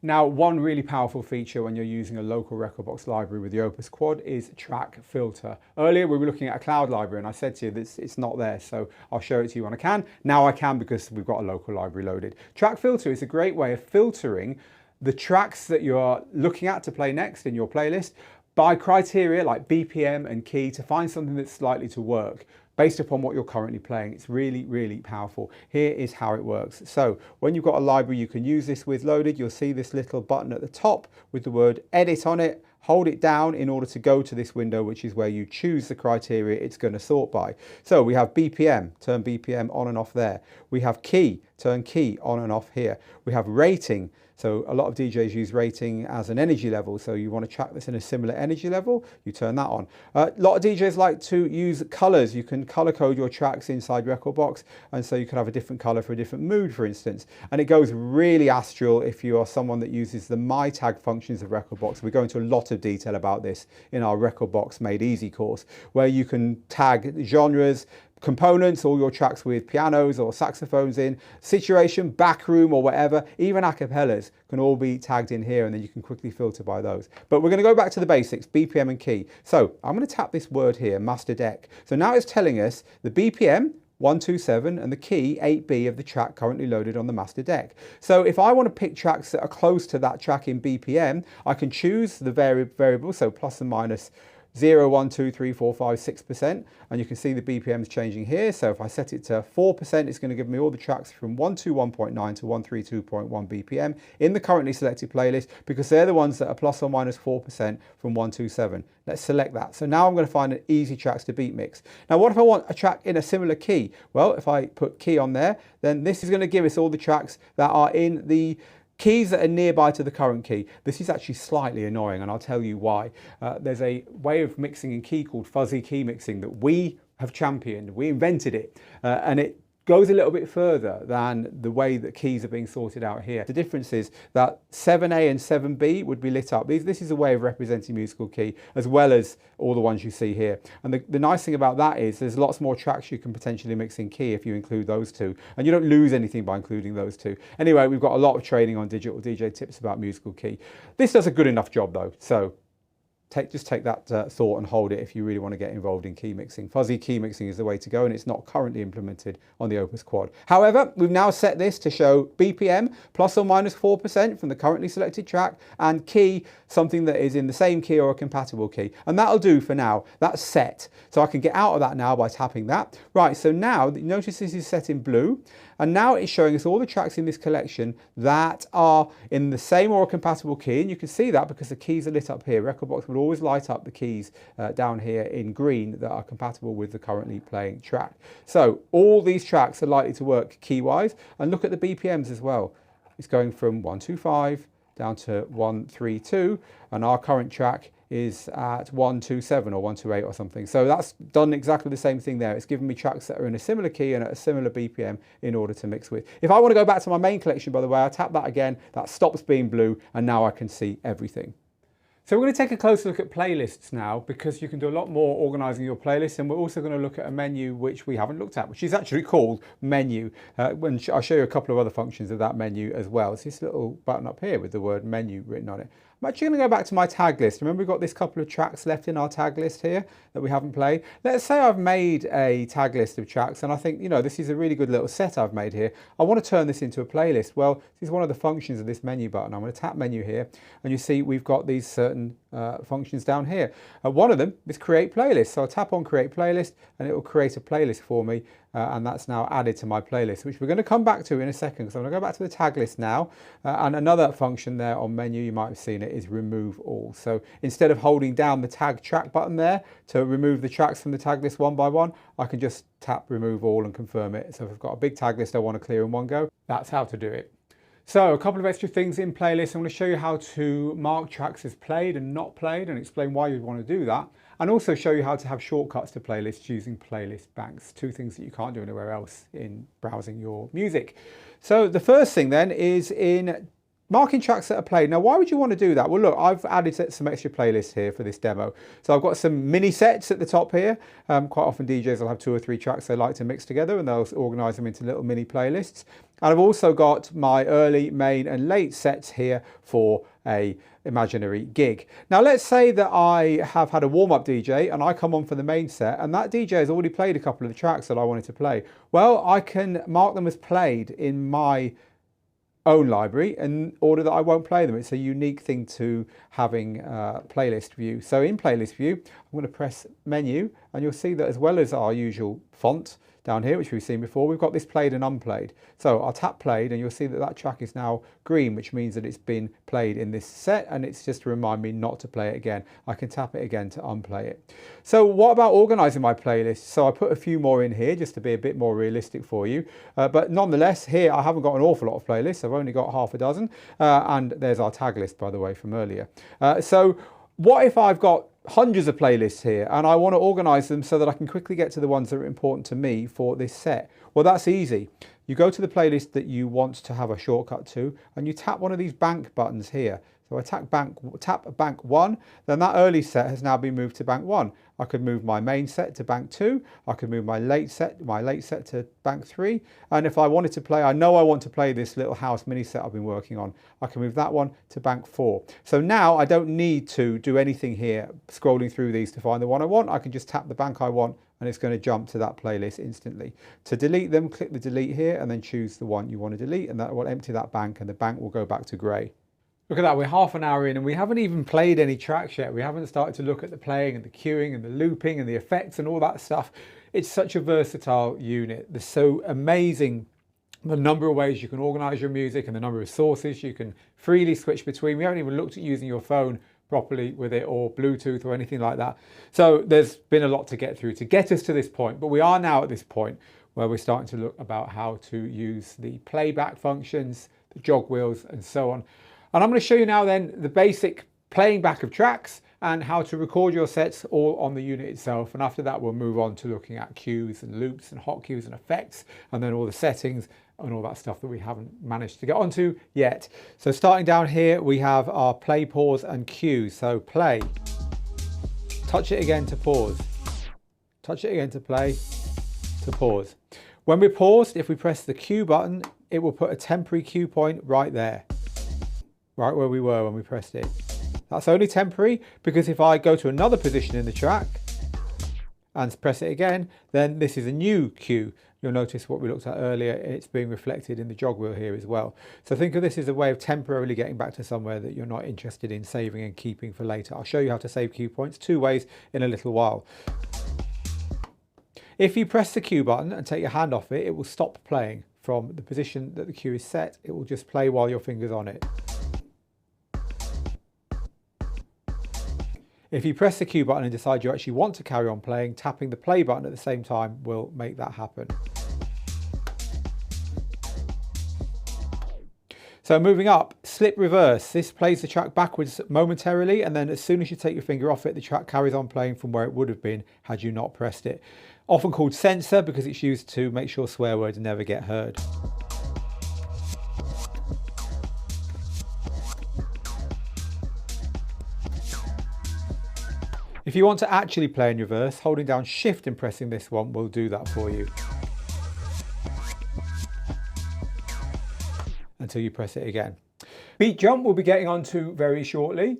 Now, one really powerful feature when you're using a local Rekordbox library with the Opus Quad is track filter. Earlier we were looking at a cloud library and I said to you that it's not there, so I'll show it to you when I can. Now I can because we've got a local library loaded. Track filter is a great way of filtering the tracks that you're looking at to play next in your playlist by criteria like BPM and key to find something that's likely to work based upon what you're currently playing. It's really, really powerful. Here is how it works. So when you've got a library you can use this with loaded, you'll see this little button at the top with the word edit on it. Hold it down in order to go to this window, which is where you choose the criteria it's going to sort by. So we have BPM, turn BPM on and off there. We have key, turn key on and off here. We have rating. So a lot of DJs use rating as an energy level. So you want to track this in a similar energy level, you turn that on. A lot of DJs like to use colors. You can color code your tracks inside Rekordbox. And so you can have a different color for a different mood, for instance. And it goes really astral if you are someone that uses the My Tag functions of Rekordbox. We go into a lot of detail about this in our Rekordbox Made Easy course, where you can tag genres, components, all your tracks with pianos or saxophones in, situation, backroom or whatever, even acapellas can all be tagged in here and then you can quickly filter by those. But we're going to go back to the basics, BPM and key. So I'm going to tap this word here, master deck. So now it's telling us the BPM, 127 and the key 8B of the track currently loaded on the master deck. So if I want to pick tracks that are close to that track in BPM, I can choose the variable, so plus and minus 0, 1, 2, 3, 4, 5, 6%. And you can see the BPMs changing here. So if I set it to 4%, it's going to give me all the tracks from 121.9 to 132.1 BPM in the currently selected playlist, because they're the ones that are plus or minus 4% from 127. Let's select that. So now I'm going to find an easy tracks to beat mix. Now, what if I want a track in a similar key? Well, if I put key on there, then this is going to give us all the tracks that are in the keys that are nearby to the current key. This is actually slightly annoying, and I'll tell you why. There's a way of mixing in key called fuzzy key mixing that we have championed. We invented it, and it goes a little bit further than the way that keys are being sorted out here. The difference is that 7A and 7B would be lit up. This is a way of representing musical key, as well as all the ones you see here. And the nice thing about that is there's lots more tracks you can potentially mix in key if you include those two, and you don't lose anything by including those two. Anyway, we've got a lot of training on digital DJ tips about musical key. This does a good enough job though, so just take that thought and hold it if you really want to get involved in key mixing. Fuzzy key mixing is the way to go, and it's not currently implemented on the Opus Quad. However, we've now set this to show BPM plus or minus 4% from the currently selected track, and key, something that is in the same key or a compatible key. And that'll do for now. That's set. So I can get out of that now by tapping that. Right, so now notice this is set in blue, and now it's showing us all the tracks in this collection that are in the same or a compatible key, and you can see that because the keys are lit up here. Rekordbox will always light up the keys down here in green that are compatible with the currently playing track. So all these tracks are likely to work key-wise, and look at the BPMs as well. It's going from 125 down to 132, and our current track is at 127 or 128 or something. So that's done exactly the same thing there. It's given me tracks that are in a similar key and at a similar BPM in order to mix with. If I want to go back to my main collection, by the way, I tap that again, that stops being blue, and now I can see everything. So we're going to take a closer look at playlists now, because you can do a lot more organising your playlist, and we're also going to look at a menu which we haven't looked at, which is actually called menu. I'll show you a couple of other functions of that menu as well. It's this little button up here with the word menu written on it. I'm actually going to go back to my tag list. Remember, we've got this couple of tracks left in our tag list here that we haven't played. Let's say I've made a tag list of tracks, and I think, you know, this is a really good little set I've made here. I want to turn this into a playlist. Well, this is one of the functions of this menu button. I'm going to tap menu here, and you see we've got these certain functions down here. One of them is create playlist. So I'll tap on create playlist, and it will create a playlist for me. And that's now added to my playlist, which we're going to come back to in a second, because I'm going to go back to the tag list now. And another function there on menu, you might have seen it, is remove all. So instead of holding down the tag track button there to remove the tracks from the tag list one by one, I can just tap remove all and confirm it. So if I've got a big tag list I want to clear in one go, that's how to do it. So a couple of extra things in playlists. I'm going to show you how to mark tracks as played and not played, and explain why you'd want to do that. And also show you how to have shortcuts to playlists using playlist banks. Two things that you can't do anywhere else in browsing your music. So the first thing then is in marking tracks that are played. Now, why would you want to do that? Well, look, I've added some extra playlists here for this demo. So I've got some mini sets at the top here. Quite often DJs will have 2 or 3 tracks they like to mix together, and they'll organise them into little mini playlists. And I've also got my early, main and late sets here for a imaginary gig. Now let's say that I have had a warm-up DJ and I come on for the main set, and that DJ has already played a couple of the tracks that I wanted to play. Well, I can mark them as played in my own library in order that I won't play them. It's a unique thing to having playlist view. So in playlist view, I'm going to press menu, and you'll see that as well as our usual font down here, which we've seen before, we've got this played and unplayed. So I'll tap played, and you'll see that that track is now green, which means that it's been played in this set, and it's just to remind me not to play it again. I can tap it again to unplay it. So what about organising my playlist? So I put a few more in here just to be a bit more realistic for you. But nonetheless, here I haven't got an awful lot of playlists. I've only got half a dozen. And there's our tag list, by the way, from earlier. So what if I've got hundreds of playlists here and I want to organise them so that I can quickly get to the ones that are important to me for this set? Well, that's easy. You go to the playlist that you want to have a shortcut to, and you tap one of these bank buttons here. So I tap bank 1, then that early set has now been moved to bank 1. I could move my main set to bank 2. I could move my late set to bank 3. And if I wanted to play, I know I want to play this little house mini set I've been working on, I can move that one to bank 4. So now I don't need to do anything here, scrolling through these to find the one I want. I can just tap the bank I want, and it's going to jump to that playlist instantly. To delete them, click the delete here, and then choose the one you want to delete, and that will empty that bank, and the bank will go back to grey. Look at that, we're half an hour in and we haven't even played any tracks yet. We haven't started to look at the playing and the queuing and the looping and the effects and all that stuff. It's such a versatile unit. They're so amazing. The number of ways you can organize your music and the number of sources you can freely switch between. We haven't even looked at using your phone properly with it, or Bluetooth or anything like that. So there's been a lot to get through to get us to this point, but we are now at this point where we're starting to look about how to use the playback functions, the jog wheels and so on. And I'm going to show you now then the basic playing back of tracks and how to record your sets all on the unit itself. And after that, we'll move on to looking at cues and loops and hot cues and effects, and then all the settings and all that stuff that we haven't managed to get onto yet. So starting down here, we have our play, pause and cue. So play, touch it again to pause, touch it again to play, to pause. When we're paused, if we press the cue button, it will put a temporary cue point right there, right where we were when we pressed it. That's only temporary, because if I go to another position in the track and press it again, then this is a new cue. You'll notice what we looked at earlier, it's being reflected in the jog wheel here as well. So think of this as a way of temporarily getting back to somewhere that you're not interested in saving and keeping for later. I'll show you how to save cue points two ways in a little while. If you press the cue button and take your hand off it, it will stop playing from the position that the cue is set. It will just play while your finger's on it. If you press the cue button and decide you actually want to carry on playing, tapping the play button at the same time will make that happen. So moving up, slip reverse. This plays the track backwards momentarily, and then as soon as you take your finger off it, the track carries on playing from where it would have been had you not pressed it. Often called censor because it's used to make sure swear words never get heard. If you want to actually play in reverse, holding down Shift and pressing this one will do that for you. Until you press it again. Beat jump we'll be getting onto very shortly.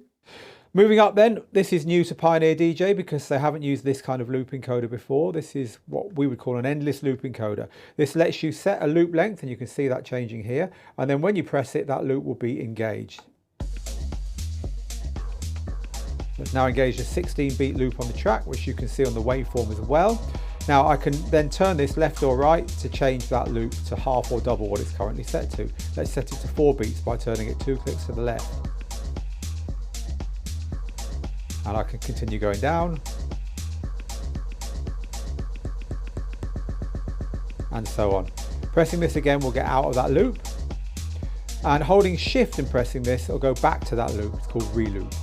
Moving up then, this is new to Pioneer DJ because they haven't used this kind of loop encoder before. This is what we would call an endless loop encoder. This lets you set a loop length, and you can see that changing here. And then when you press it, that loop will be engaged. It's now engaged a 16-beat loop on the track, which you can see on the waveform as well. Now I can then turn this left or right to change that loop to half or double what it's currently set to. Let's set it to 4 beats by turning it 2 clicks to the left. And I can continue going down. And so on. Pressing this again will get out of that loop. And holding Shift and pressing this, it'll go back to that loop. It's called reloop.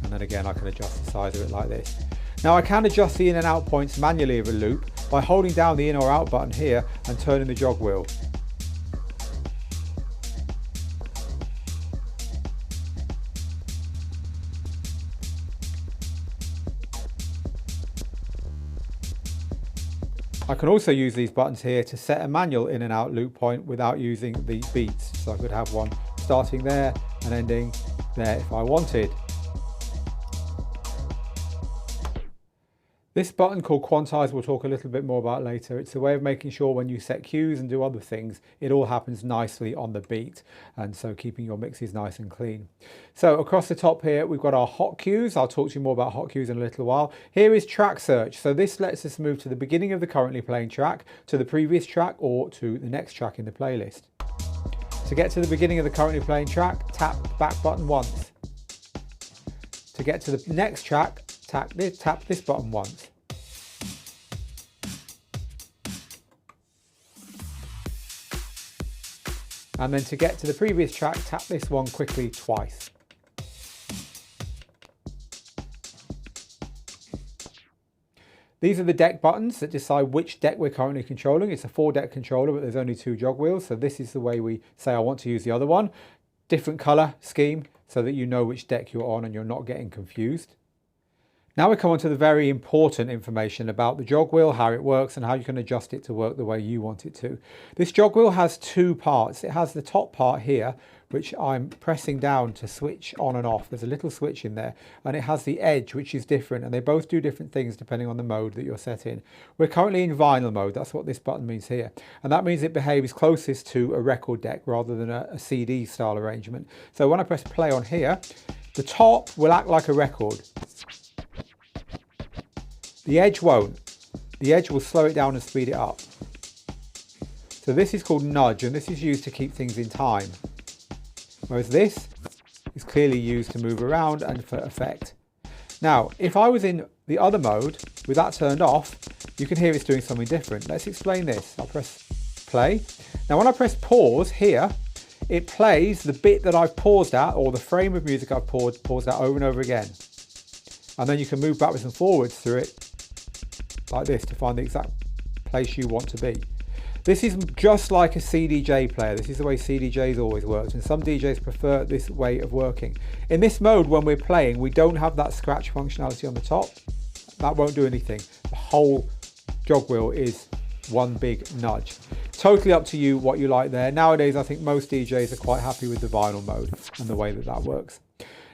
And then again, I can adjust the size of it like this. Now I can adjust the in and out points manually of a loop by holding down the in or out button here and turning the jog wheel. I can also use these buttons here to set a manual in and out loop point without using the beats. So I could have one starting there and ending there if I wanted. This button called Quantize we'll talk a little bit more about later. It's a way of making sure when you set cues and do other things, it all happens nicely on the beat, and so keeping your mixes nice and clean. So across the top here, we've got our hot cues. I'll talk to you more about hot cues in a little while. Here is track search. So this lets us move to the beginning of the currently playing track, to the previous track, or to the next track in the playlist. To get to the beginning of the currently playing track, tap the back button once. To get to the next track, tap this button once. And then to get to the previous track, tap this one quickly twice. These are the deck buttons that decide which deck we're currently controlling. It's a 4-deck controller, but there's only 2 jog wheels. So this is the way we say I want to use the other one. Different color scheme so that you know which deck you're on and you're not getting confused. Now we come on to the very important information about the jog wheel, how it works and how you can adjust it to work the way you want it to. This jog wheel has two parts. It has the top part here, which I'm pressing down to switch on and off. There's a little switch in there, and it has the edge, which is different, and they both do different things depending on the mode that you're set in. We're currently in vinyl mode. That's what this button means here, and that means it behaves closest to a record deck rather than a CD style arrangement. So when I press play on here, the top will act like a record. The edge won't. The edge will slow it down and speed it up. So this is called nudge, and this is used to keep things in time. Whereas this is clearly used to move around and for effect. Now, if I was in the other mode with that turned off, you can hear it's doing something different. Let's explain this. I'll press play. Now when I press pause here, it plays the bit that I've paused at, or the frame of music I've paused at over and over again. And then you can move backwards and forwards through it like this to find the exact place you want to be. This is just like a CDJ player. This is the way CDJs always worked, and some DJs prefer this way of working. In this mode, when we're playing, we don't have that scratch functionality on the top. That won't do anything. The whole jog wheel is one big nudge. Totally up to you what you like there. Nowadays, I think most DJs are quite happy with the vinyl mode and the way that that works.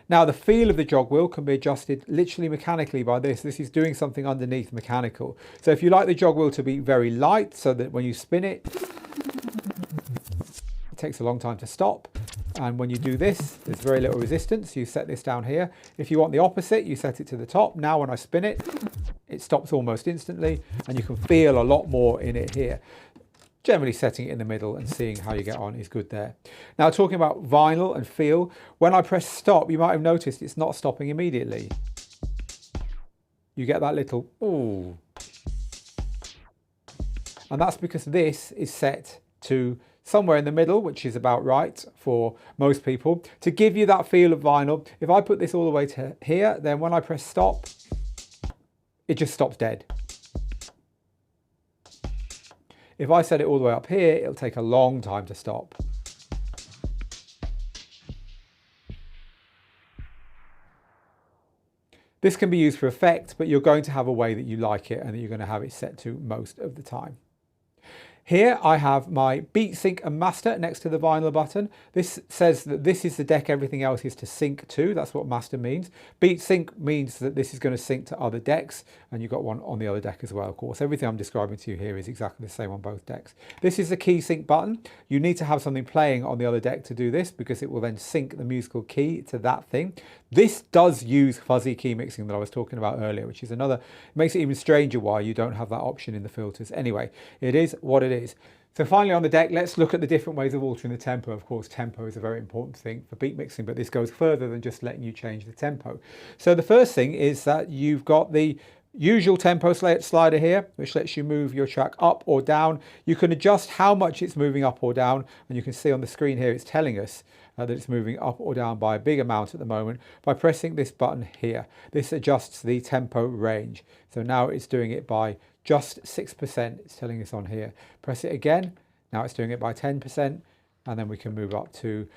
Now the feel of the jog wheel can be adjusted literally mechanically by this. This is doing something underneath mechanical. So if you like the jog wheel to be very light so that when you spin it, it takes a long time to stop. And when you do this, there's very little resistance. You set this down here. If you want the opposite, you set it to the top. Now when I spin it, it stops almost instantly and you can feel a lot more in it here. Generally setting it in the middle and seeing how you get on is good there. Now talking about vinyl and feel, when I press stop, you might have noticed it's not stopping immediately. You get that little ooh. And that's because this is set to somewhere in the middle, which is about right for most people. To give you that feel of vinyl, if I put this all the way to here, then when I press stop, it just stops dead. If I set it all the way up here, it'll take a long time to stop. This can be used for effect, but you're going to have a way that you like it and that you're going to have it set to most of the time. Here I have my beat sync and master next to the vinyl button. This says that this is the deck everything else is to sync to. That's what master means. Beat sync means that this is going to sync to other decks, and you've got one on the other deck as well, of course. Everything I'm describing to you here is exactly the same on both decks. This is the key sync button. You need to have something playing on the other deck to do this because it will then sync the musical key to that thing. This does use fuzzy key mixing that I was talking about earlier, which is another, it makes it even stranger why you don't have that option in the filters. Anyway, it is what it is. So finally on the deck, let's look at the different ways of altering the tempo. Of course, tempo is a very important thing for beat mixing, but this goes further than just letting you change the tempo. So the first thing is that you've got the usual tempo slider here, which lets you move your track up or down. You can adjust how much it's moving up or down, and you can see on the screen here it's telling us that it's moving up or down by a big amount at the moment by pressing this button here. This adjusts the tempo range. So now it's doing it by just 6%, it's telling us on here. Press it again, now it's doing it by 10%, and then we can move up to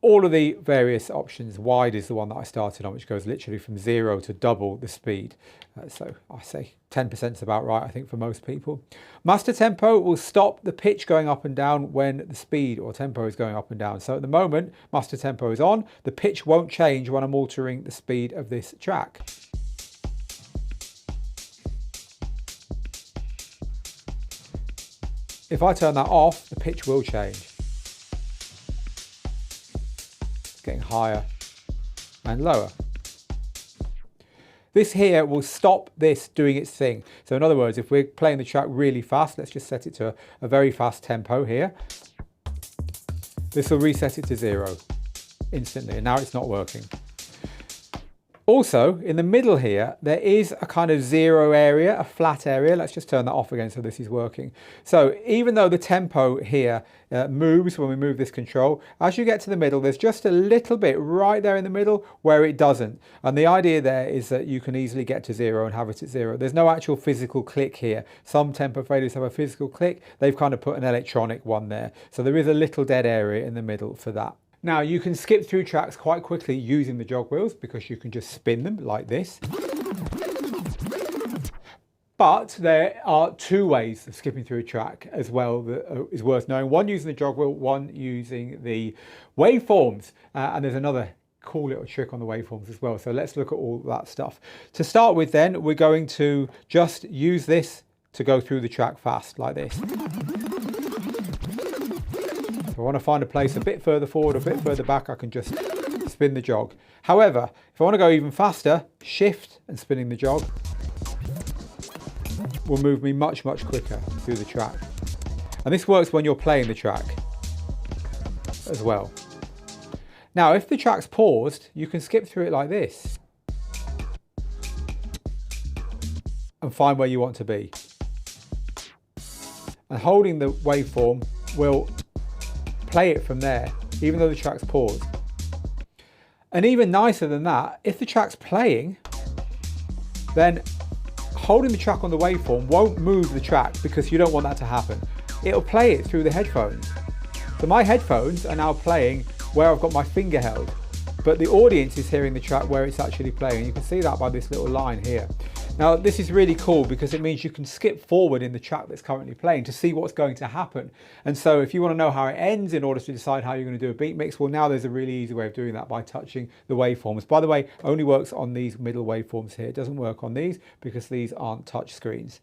all of the various options. Wide is the one that I started on, which goes literally from 0 to double the speed. So I say 10% is about right, I think, for most people. Master tempo will stop the pitch going up and down when the speed or tempo is going up and down. So at the moment, master tempo is on. The pitch won't change when I'm altering the speed of this track. If I turn that off, the pitch will change. Getting higher and lower. This here will stop this doing its thing. So in other words, if we're playing the track really fast, let's just set it to a very fast tempo here. This will reset it to 0 instantly, and now it's not working. Also, in the middle here, there is a kind of 0 area, a flat area. Let's just turn that off again so this is working. So even though the tempo here moves when we move this control, as you get to the middle, there's just a little bit right there in the middle where it doesn't. And the idea there is that you can easily get to 0 and have it at 0. There's no actual physical click here. Some tempo faders have a physical click. They've kind of put an electronic one there. So there is a little dead area in the middle for that. Now you can skip through tracks quite quickly using the jog wheels because you can just spin them like this. But there are two ways of skipping through a track as well that is worth knowing. One using the Jogwheel, one using the waveforms. And there's another cool little trick on the waveforms as well. So let's look at all that stuff. To start with then, we're going to just use this to go through the track fast like this. If I want to find a place a bit further forward, a bit further back, I can just spin the jog. However, if I want to go even faster, shift and spinning the jog will move me much, much quicker through the track. And this works when you're playing the track as well. Now, if the track's paused, you can skip through it like this and find where you want to be. And holding the waveform will play it from there, even though the track's paused. And even nicer than that, if the track's playing, then holding the track on the waveform won't move the track because you don't want that to happen. It'll play it through the headphones. So my headphones are now playing where I've got my finger held, but the audience is hearing the track where it's actually playing. You can see that by this little line here. Now, this is really cool because it means you can skip forward in the track that's currently playing to see what's going to happen. And so if you want to know how it ends in order to decide how you're going to do a beat mix, well, now there's a really easy way of doing that by touching the waveforms. By the way, only works on these middle waveforms here. It doesn't work on these because these aren't touch screens.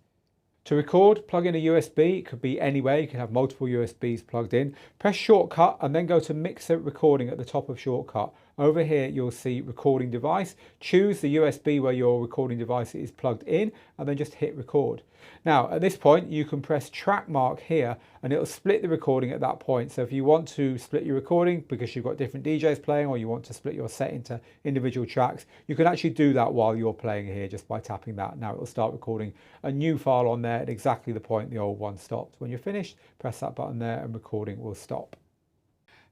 To record, plug in a USB. It could be anywhere. You can have multiple USBs plugged in. Press shortcut and then go to mixer recording at the top of shortcut. Over here, you'll see recording device. Choose the USB where your recording device is plugged in and then just hit record. Now, at this point, you can press track mark here and it'll split the recording at that point. So if you want to split your recording because you've got different DJs playing or you want to split your set into individual tracks, you can actually do that while you're playing here just by tapping that. Now it'll start recording a new file on there at exactly the point the old one stopped. When you're finished, press that button there and recording will stop.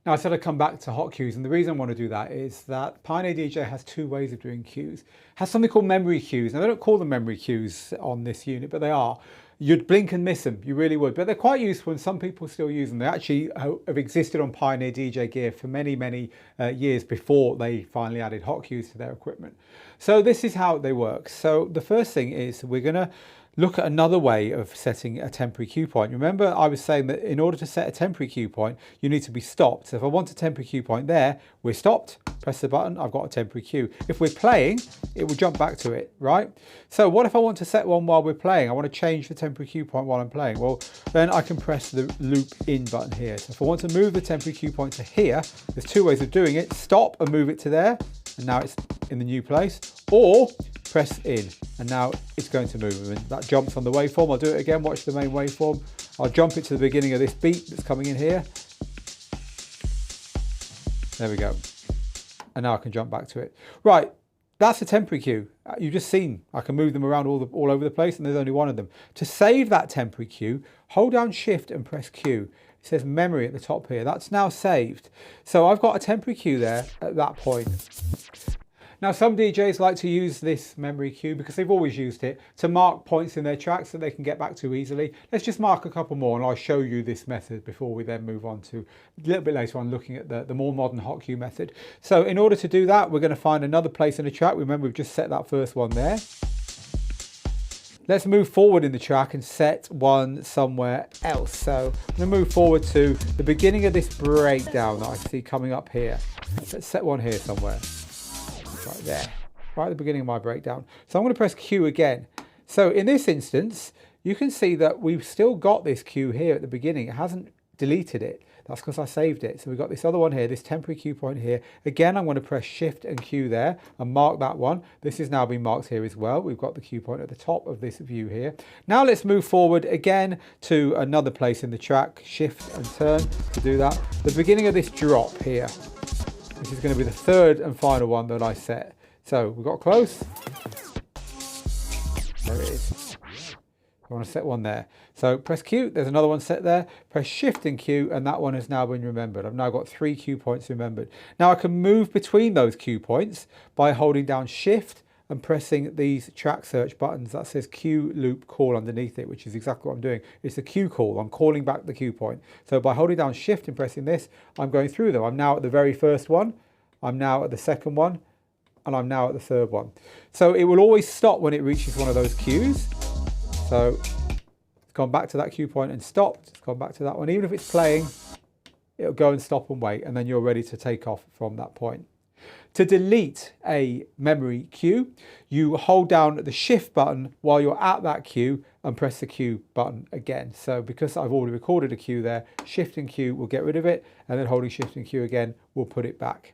Now I said I'd come back to hot cues, and the reason I want to do that is that Pioneer DJ has two ways of doing cues. It has something called memory cues. Now they don't call them memory cues on this unit, but they are. You'd blink and miss them, you really would, but they're quite useful and some people still use them. They actually have existed on Pioneer DJ gear for many, many years before they finally added hot cues to their equipment. So this is how they work. So the first thing is we're going to look at another way of setting a temporary cue point. Remember I was saying that in order to set a temporary cue point, you need to be stopped. So if I want a temporary cue point there, we're stopped, press the button, I've got a temporary cue. If we're playing, it will jump back to it, right? So what if I want to set one while we're playing? I want to change the temporary cue point while I'm playing. Well, then I can press the loop in button here. So if I want to move the temporary cue point to here, there's two ways of doing it. Stop and move it to there, and now it's in the new place, or press in and now it's going to move, and that jumps on the waveform. I'll do it again, watch the main waveform. I'll jump it to the beginning of this beat that's coming in here. There we go. And now I can jump back to it. Right, that's a temporary cue. You've just seen I can move them around all over the place and there's only one of them. To save that temporary cue, hold down shift and press Q. It says memory at the top here. That's now saved. So I've got a temporary cue there at that point. Now some DJs like to use this memory cue because they've always used it to mark points in their tracks that they can get back to easily. Let's just mark a couple more and I'll show you this method before we then move on to a little bit later on looking at the more modern hot cue method. So in order to do that, we're going to find another place in the track. Remember, we've just set that first one there. Let's move forward in the track and set one somewhere else. So I'm going to move forward to the beginning of this breakdown that I see coming up here. Let's set one here somewhere. Right there, right at the beginning of my breakdown. So I'm going to press Q again. So in this instance, you can see that we've still got this cue here at the beginning. It hasn't deleted it. That's because I saved it. So we've got this other one here, this temporary cue point here. Again, I'm going to press Shift and Q there and mark that one. This is now been marked here as well. We've got the cue point at the top of this view here. Now let's move forward again to another place in the track. Shift and turn to do that. The beginning of this drop here. This is going to be the third and final one that I set. So we've got close. There it is. I want to set one there. So press Q, there's another one set there. Press Shift and Q, and that one has now been remembered. I've now got 3 cue points remembered. Now I can move between those cue points by holding down Shift and pressing these track search buttons that says cue loop call underneath it, which is exactly what I'm doing. It's a cue call. I'm calling back the cue point. So by holding down Shift and pressing this, I'm going through them. I'm now at the very first one. I'm now at the second one, and I'm now at the third one. So it will always stop when it reaches one of those cues. So it's gone back to that cue point and stopped. It's gone back to that one. Even if it's playing, it'll go and stop and wait, and then you're ready to take off from that point. To delete a memory cue, you hold down the shift button while you're at that cue and press the cue button again. So because I've already recorded a cue there, shift and cue will get rid of it, and then holding shift and cue again will put it back.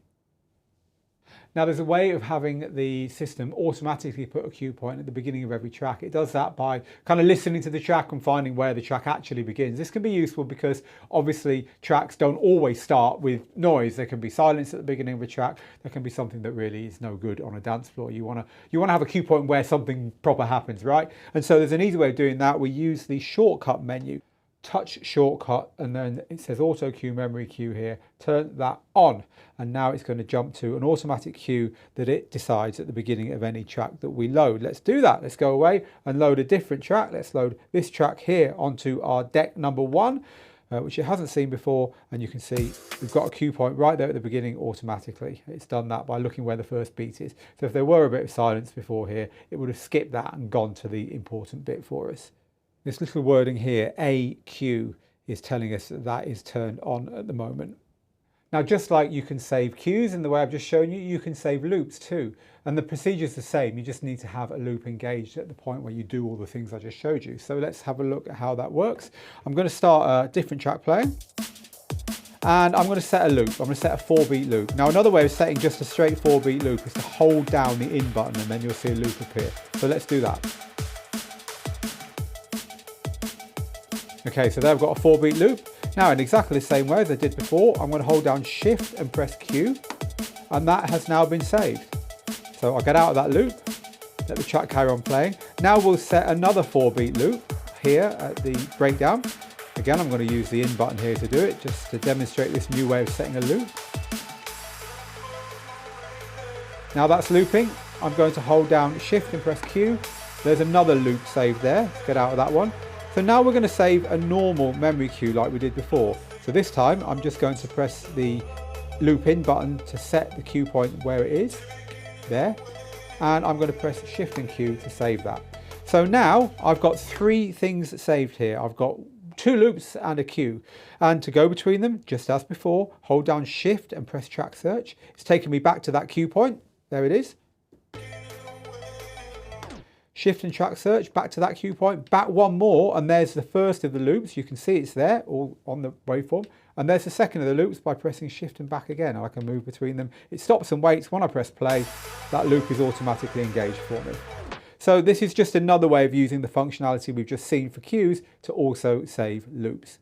Now there's a way of having the system automatically put a cue point at the beginning of every track. It does that by kind of listening to the track and finding where the track actually begins. This can be useful because obviously tracks don't always start with noise. There can be silence at the beginning of a track. There can be something that really is no good on a dance floor. You want to have a cue point where something proper happens, right? And so there's an easy way of doing that. We use the shortcut menu. Touch shortcut, and then it says auto cue memory cue here. Turn that on, and now it's going to jump to an automatic cue that it decides at the beginning of any track that we load. Let's do that. Let's go away and load a different track. Let's load this track here onto our deck number 1, which it hasn't seen before, and you can see we've got a cue point right there at the beginning automatically. It's done that by looking where the first beat is. So if there were a bit of silence before here, it would have skipped that and gone to the important bit for us. This little wording here, AQ, is telling us that that is turned on at the moment. Now, just like you can save cues in the way I've just shown you, you can save loops too. And the procedure's the same. You just need to have a loop engaged at the point where you do all the things I just showed you. So let's have a look at how that works. I'm going to start a different track playing. And I'm going to set a loop. I'm going to set a 4-beat loop. Now, another way of setting just a straight 4-beat loop is to hold down the in button, and then you'll see a loop appear. So let's do that. Okay, so there I've got a 4-beat loop. Now in exactly the same way as I did before, I'm going to hold down shift and press Q, and that has now been saved. So I'll get out of that loop, let the track carry on playing. Now we'll set another 4-beat loop here at the breakdown. Again, I'm going to use the in button here to do it, just to demonstrate this new way of setting a loop. Now that's looping. I'm going to hold down shift and press Q. There's another loop saved there. Let's get out of that one. So now we're going to save a normal memory cue like we did before. So this time I'm just going to press the loop in button to set the cue point where it is, there. And I'm going to press shift and Q to save that. So now I've got 3 things saved here. I've got 2 loops and a cue. And to go between them, just as before, hold down shift and press track search. It's taken me back to that cue point. There it is. Shift and track search, back to that cue point, back one more, and there's the first of the loops. You can see it's there, all on the waveform. And there's the second of the loops by pressing shift and back again. I can move between them. It stops and waits. When I press play, that loop is automatically engaged for me. So this is just another way of using the functionality we've just seen for cues to also save loops.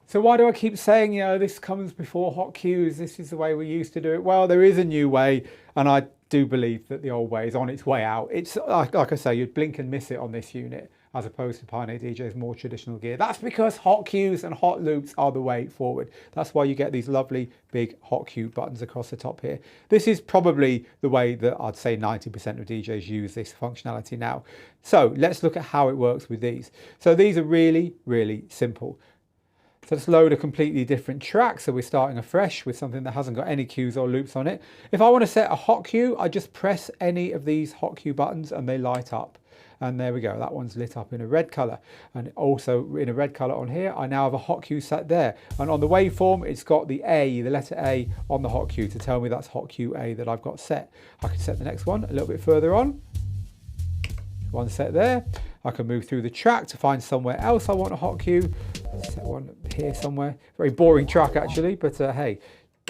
So why do I keep saying, you know, this comes before hot cues, this is the way we used to do it? Well, there is a new way, and I do believe that the old way is on its way out. It's like I say, you'd blink and miss it on this unit, as opposed to Pioneer DJ's more traditional gear. That's because hot cues and hot loops are the way forward. That's why you get these lovely big hot cue buttons across the top here. This is probably the way that I'd say 90% of DJs use this functionality now. So let's look at how it works with these. So these are really, really simple. So let's load a completely different track. So we're starting afresh with something that hasn't got any cues or loops on it. If I want to set a hot cue, I just press any of these hot cue buttons and they light up. And there we go, that one's lit up in a red color. And also in a red color on here, I now have a hot cue set there. And on the waveform, it's got the A, the letter A on the hot cue to tell me that's hot cue A that I've got set. I can set the next one a little bit further on. One set there. I can move through the track to find somewhere else I want a hot cue. Set one here somewhere. Very boring track actually, but hey,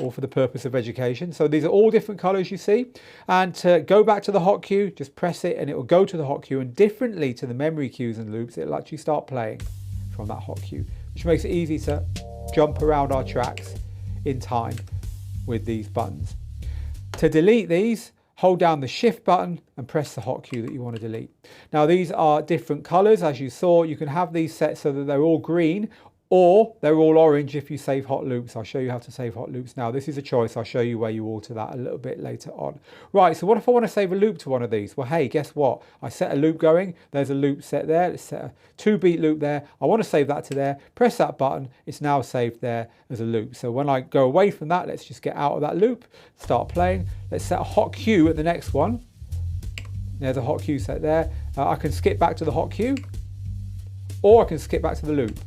all for the purpose of education. So these are all different colors you see. And to go back to the hot cue, just press it and it will go to the hot cue, and differently to the memory cues and loops, it'll actually start playing from that hot cue, which makes it easy to jump around our tracks in time with these buttons. To delete these, hold down the shift button and press the hot cue that you want to delete. Now these are different colors. As you saw, you can have these set so that they're all green, or they're all orange if you save hot loops. I'll show you how to save hot loops now. This is a choice. I'll show you where you alter that a little bit later on. Right, so what if I want to save a loop to one of these? Well, hey, guess what? I set a loop going. There's a loop set there. Let's set a 2-beat loop there. I want to save that to there. Press that button. It's now saved there as a loop. So when I go away from that, let's just get out of that loop, start playing. Let's set a hot cue at the next one. There's a hot cue set there. I can skip back to the hot cue. or I can skip back to the loop,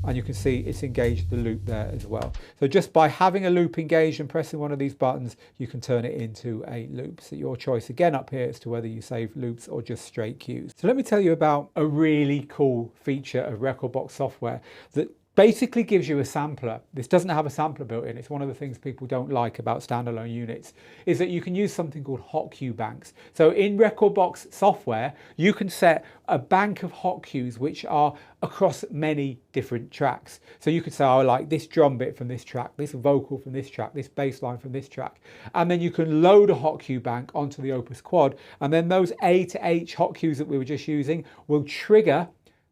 and you can see it's engaged the loop there as well. So just by having a loop engaged and pressing one of these buttons, you can turn it into a loop. So your choice again up here as to whether you save loops or just straight cues. So let me tell you about a really cool feature of Rekordbox software that basically gives you a sampler. This doesn't have a sampler built in. It's one of the things people don't like about standalone units, is that you can use something called hot cue banks. So in Rekordbox software, you can set a bank of hot cues which are across many different tracks. So you could say, oh, I like this drum bit from this track, this vocal from this track, this bass line from this track. And then you can load a hot cue bank onto the Opus Quad. And then those A to H hot cues that we were just using will trigger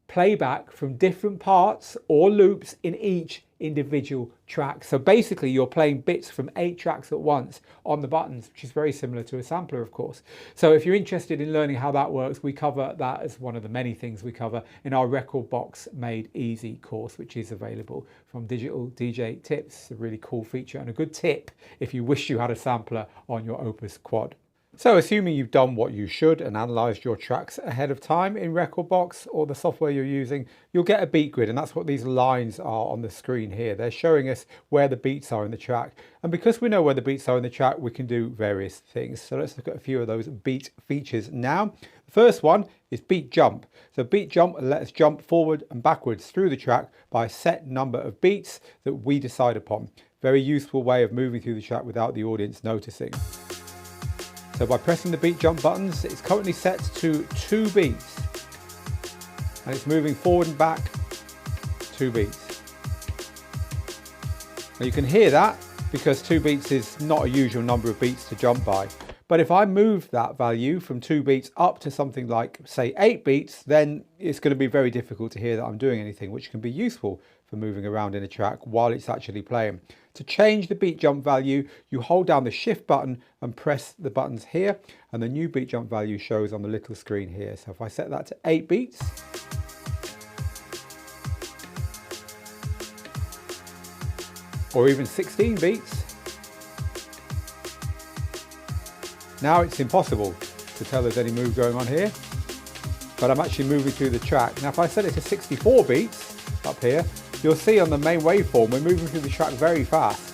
playback from different parts or loops in each individual track. So basically you're playing bits from 8 tracks at once on the buttons, which is very similar to a sampler, of course. So if you're interested in learning how that works, we cover that as one of the many things we cover in our Rekordbox Made Easy course, which is available from Digital DJ Tips. It's a really cool feature and a good tip if you wish you had a sampler on your Opus Quad. So assuming you've done what you should and analysed your tracks ahead of time in Rekordbox or the software you're using, you'll get a beat grid, and that's what these lines are on the screen here. They're showing us where the beats are in the track. And because we know where the beats are in the track, we can do various things. So let's look at a few of those beat features now. The first one is beat jump. So beat jump lets us jump forward and backwards through the track by a set number of beats that we decide upon. Very useful way of moving through the track without the audience noticing. So by pressing the beat jump buttons, it's currently set to 2 beats. And it's moving forward and back 2 beats. Now you can hear that because 2 beats is not a usual number of beats to jump by. But if I move that value from 2 beats up to something like, say, 8 beats, then it's going to be very difficult to hear that I'm doing anything, which can be useful for moving around in a track while it's actually playing. To change the beat jump value, you hold down the shift button and press the buttons here, and the new beat jump value shows on the little screen here. So if I set that to 8 beats, or even 16 beats, now it's impossible to tell there's any move going on here, but I'm actually moving through the track. Now if I set it to 64 beats up here, you'll see on the main waveform we're moving through the track very fast.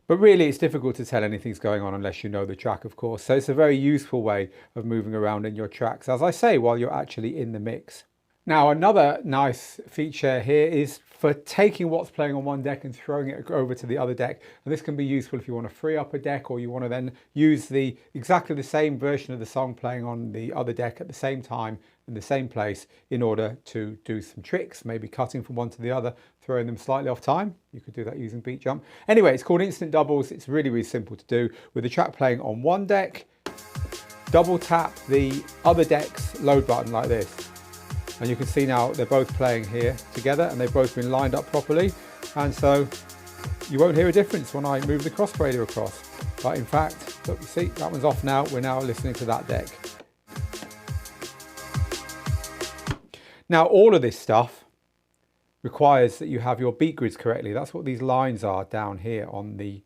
But really it's difficult to tell anything's going on unless you know the track, of course. So it's a very useful way of moving around in your tracks, as I say, while you're actually in the mix. Now another nice feature here is for taking what's playing on one deck and throwing it over to the other deck. And this can be useful if you want to free up a deck, or you want to then use exactly the same version of the song playing on the other deck at the same time in the same place in order to do some tricks, maybe cutting from one to the other, throwing them slightly off time. You could do that using beat jump. Anyway, it's called instant doubles. It's really, really simple to do. With the track playing on one deck, double tap the other deck's load button like this. And you can see now they're both playing here together and they've both been lined up properly. And so you won't hear a difference when I move the crossfader across. But in fact, look, you see, that one's off now. We're now listening to that deck. Now, all of this stuff requires that you have your beat grids correctly. That's what these lines are down here on the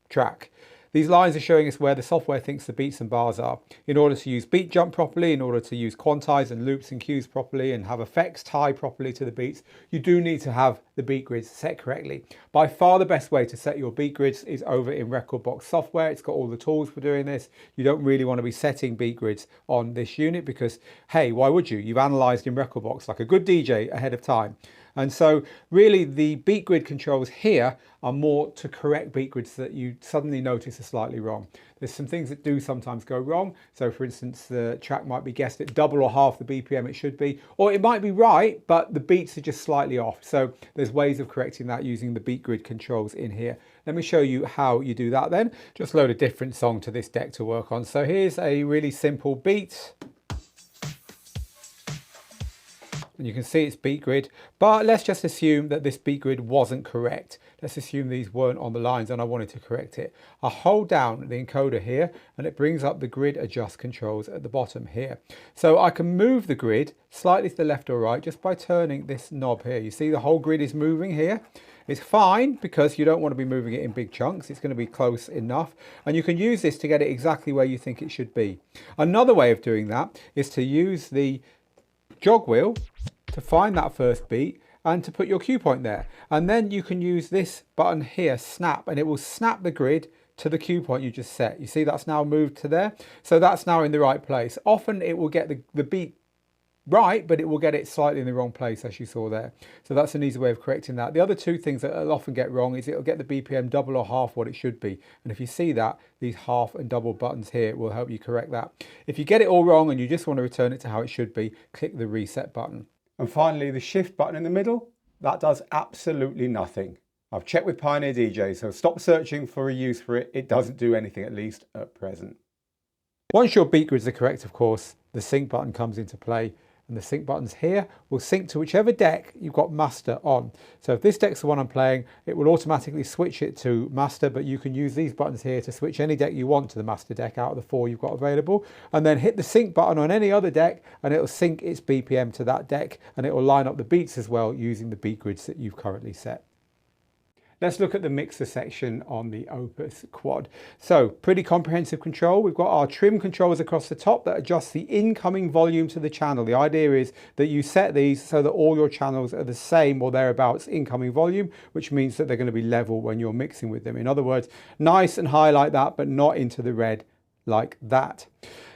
track. These lines are showing us where the software thinks the beats and bars are. In order to use beat jump properly, in order to use quantize and loops and cues properly and have effects tie properly to the beats, you do need to have the beat grids set correctly. By far the best way to set your beat grids is over in Rekordbox software. It's got all the tools for doing this. You don't really want to be setting beat grids on this unit because, hey, why would you? You've analysed in Rekordbox like a good DJ ahead of time. And so really the beat grid controls here are more to correct beat grids that you suddenly notice are slightly wrong. There's some things that do sometimes go wrong. So for instance, the track might be guessed at double or half the BPM it should be, or it might be right, but the beats are just slightly off. So there's ways of correcting that using the beat grid controls in here. Let me show you how you do that then. Just load a different song to this deck to work on. So here's a really simple beat. and you can see it's beat grid, but let's just assume that this beat grid wasn't correct. Let's assume these weren't on the lines and I wanted to correct it. I hold down the encoder here and it brings up the grid adjust controls at the bottom here. So I can move the grid slightly to the left or right just by turning this knob here. You see the whole grid is moving here. It's fine because you don't want to be moving it in big chunks. It's going to be close enough, and you can use this to get it exactly where you think it should be. Another way of doing that is to use the jog wheel to find that first beat and to put your cue point there. And then you can use this button here, snap, and it will snap the grid to the cue point you just set. You see that's now moved to there. So that's now in the right place. Often it will get the beat right, but it will get it slightly in the wrong place, as you saw there. So that's an easy way of correcting that. The other two things that it'll often get wrong is it'll get the BPM double or half what it should be. And if you see that, these half and double buttons here will help you correct that. If you get it all wrong and you just want to return it to how it should be, click the reset button. And finally, the shift button in the middle, that does absolutely nothing. I've checked with Pioneer DJ, so stop searching for a use for it. It doesn't do anything, at least at present. Once your beat grids are correct, of course, the sync button comes into play. And the sync buttons here will sync to whichever deck you've got master on. So if this deck's the one I'm playing, it will automatically switch it to master, but you can use these buttons here to switch any deck you want to the master deck out of the 4 you've got available. And then hit the sync button on any other deck and it'll sync its BPM to that deck, and it will line up the beats as well using the beat grids that you've currently set. Let's look at the mixer section on the Opus Quad. So pretty comprehensive control. We've got our trim controls across the top that adjust the incoming volume to the channel. The idea is that you set these so that all your channels are the same or thereabouts incoming volume, which means that they're going to be level when you're mixing with them. In other words, nice and high like that, but not into the red like that.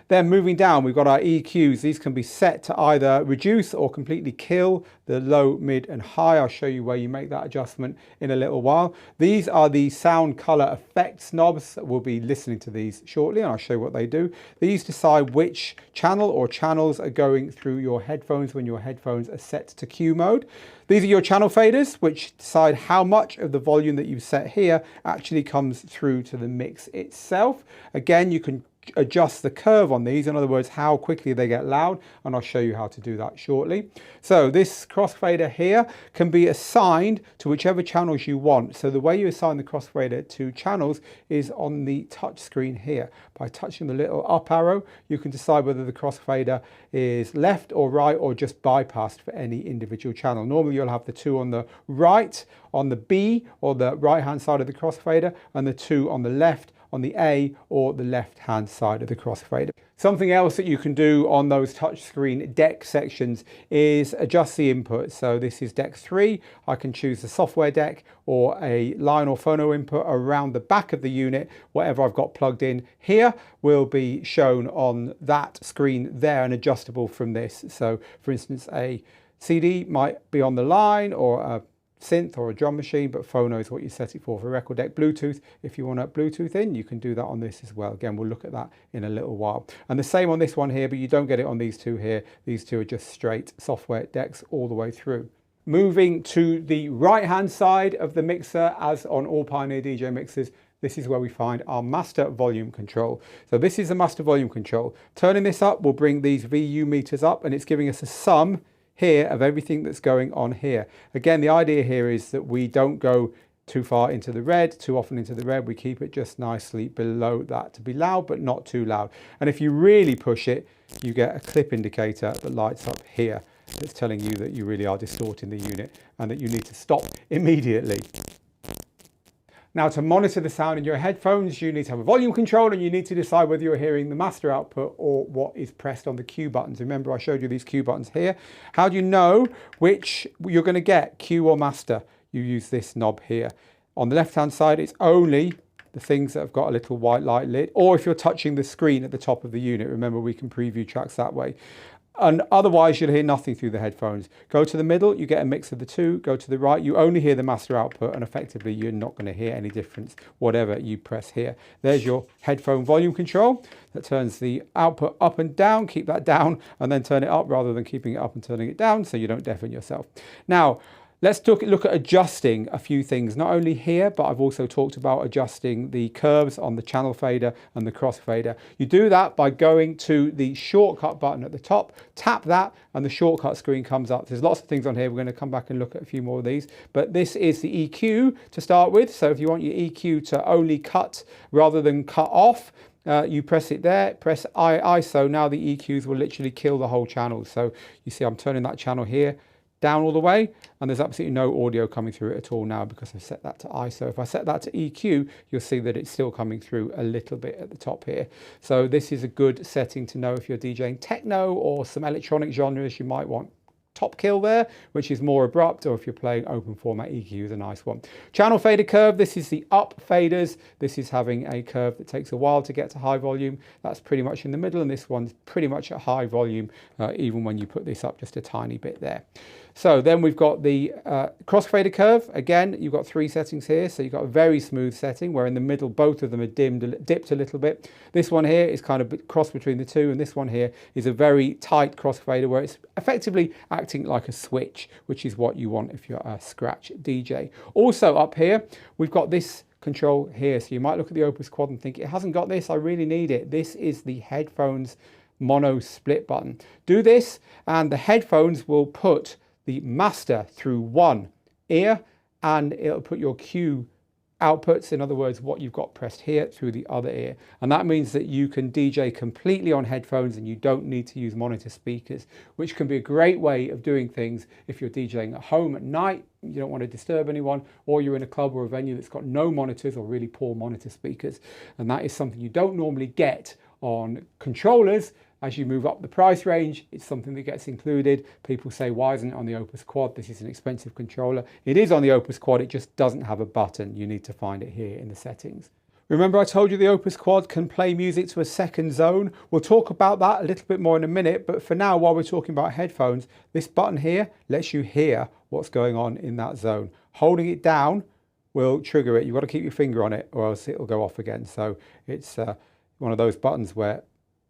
Then moving down, we've got our EQs. These can be set to either reduce or completely kill the low, mid and high. I'll show you where you make that adjustment in a little while. These are the sound color effects knobs. We'll be listening to these shortly and I'll show you what they do. These decide which channel or channels are going through your headphones when your headphones are set to cue mode. These are your channel faders, which decide how much of the volume that you've set here actually comes through to the mix itself. Again, you can adjust the curve on these, in other words, how quickly they get loud, and I'll show you how to do that shortly. So this crossfader here can be assigned to whichever channels you want. So the way you assign the crossfader to channels is on the touch screen here. By touching the little up arrow, you can decide whether the crossfader is left or right or just bypassed for any individual channel. Normally you'll have the 2 on the right on the B or the right hand side of the crossfader, and the 2 on the left on the A or the left hand side of the crossfader. Something else that you can do on those touchscreen deck sections is adjust the input. So this is deck 3. I can choose the software deck or a line or phono input around the back of the unit. Whatever I've got plugged in here will be shown on that screen there and adjustable from this. So for instance, a CD might be on the line, or a synth or a drum machine, but phono is what you set it for. For record deck, Bluetooth, if you want to Bluetooth in, you can do that on this as well. Again, we'll look at that in a little while. And the same on this one here, but you don't get it on these 2 here. These 2 are just straight software decks all the way through. Moving to the right hand side of the mixer, as on all Pioneer DJ mixers, this is where we find our master volume control. So this is the master volume control. Turning this up will bring these VU meters up, and it's giving us a sum here of everything that's going on here. Again, the idea here is that we don't go too far into the red, too often into the red. We keep it just nicely below that to be loud, but not too loud. And if you really push it, you get a clip indicator that lights up here that's telling you that you really are distorting the unit and that you need to stop immediately. Now, to monitor the sound in your headphones, you need to have a volume control, and you need to decide whether you're hearing the master output or what is pressed on the cue buttons. Remember, I showed you these cue buttons here. How do you know which you're going to get, cue or master? You use this knob here. On the left-hand side, it's only the things that have got a little white light lit, or if you're touching the screen at the top of the unit. Remember, we can preview tracks that way. And otherwise you'll hear nothing through the headphones. Go to the middle, you get a mix of the 2. Go to the right, you only hear the master output, and effectively you're not going to hear any difference whatever you press here. There's your headphone volume control that turns the output up and down. Keep that down and then turn it up rather than keeping it up and turning it down so you don't deafen yourself. Now, Let's look at adjusting a few things, not only here, but I've also talked about adjusting the curves on the channel fader and the crossfader. You do that by going to the shortcut button at the top, tap that, and the shortcut screen comes up. There's lots of things on here. We're going to come back and look at a few more of these, but this is the EQ to start with. So if you want your EQ to only cut rather than cut off, you press it there, press ISO. Now the EQs will literally kill the whole channel. So you see I'm turning that channel here down all the way, and there's absolutely no audio coming through it at all now because I've set that to ISO. If I set that to EQ, you'll see that it's still coming through a little bit at the top here. So this is a good setting to know if you're DJing techno or some electronic genres. You might want top kill there, which is more abrupt, or if you're playing open format, EQ is a nice one. Channel fader curve, this is the up faders. This is having a curve that takes a while to get to high volume. That's pretty much in the middle, and this one's pretty much at high volume, even when you put this up just a tiny bit there. So then we've got the crossfader curve. Again, you've got 3 settings here. So you've got a very smooth setting where in the middle, both of them are dipped a little bit. This one here is kind of cross between the two. And this one here is a very tight crossfader where it's effectively acting like a switch, which is what you want if you're a scratch DJ. Also up here, we've got this control here. So you might look at the Opus Quad and think, it hasn't got this, I really need it. This is the headphones mono split button. Do this and the headphones will put the master through one ear, and it'll put your cue outputs, in other words, what you've got pressed here, through the other ear. And that means that you can DJ completely on headphones and you don't need to use monitor speakers, which can be a great way of doing things if you're DJing at home at night, you don't want to disturb anyone, or you're in a club or a venue that's got no monitors or really poor monitor speakers. And that is something you don't normally get on controllers. As you move up the price range, it's something that gets included. People say, why isn't it on the Opus Quad? This is an expensive controller. It is on the Opus Quad, it just doesn't have a button. You need to find it here in the settings. Remember I told you the Opus Quad can play music to a second zone? We'll talk about that a little bit more in a minute, but for now, while we're talking about headphones, this button here lets you hear what's going on in that zone. Holding it down will trigger it. You've got to keep your finger on it or else it'll go off again. So it's one of those buttons where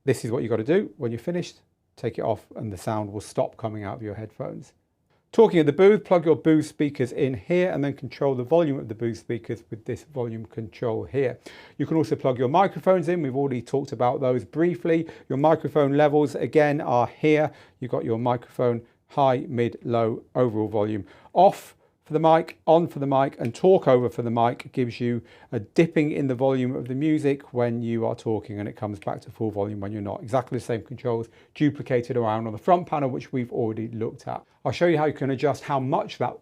this is what you've got to do. When you're finished, take it off and the sound will stop coming out of your headphones. Talking of the booth, plug your booth speakers in here and then control the volume of the booth speakers with this volume control here. You can also plug your microphones in. We've already talked about those briefly. Your microphone levels, again, are here. You've got your microphone high, mid, low, overall volume. Off for the mic, on for the mic, and talk over for the mic gives you a dipping in the volume of the music when you are talking, and it comes back to full volume when you're not. Exactly the same controls duplicated around on the front panel, which we've already looked at. I'll show you how you can adjust how much that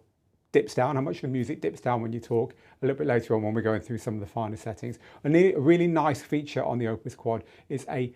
dips down, how much the music dips down when you talk a little bit later on when we're going through some of the finer settings. And a really nice feature on the Opus Quad is a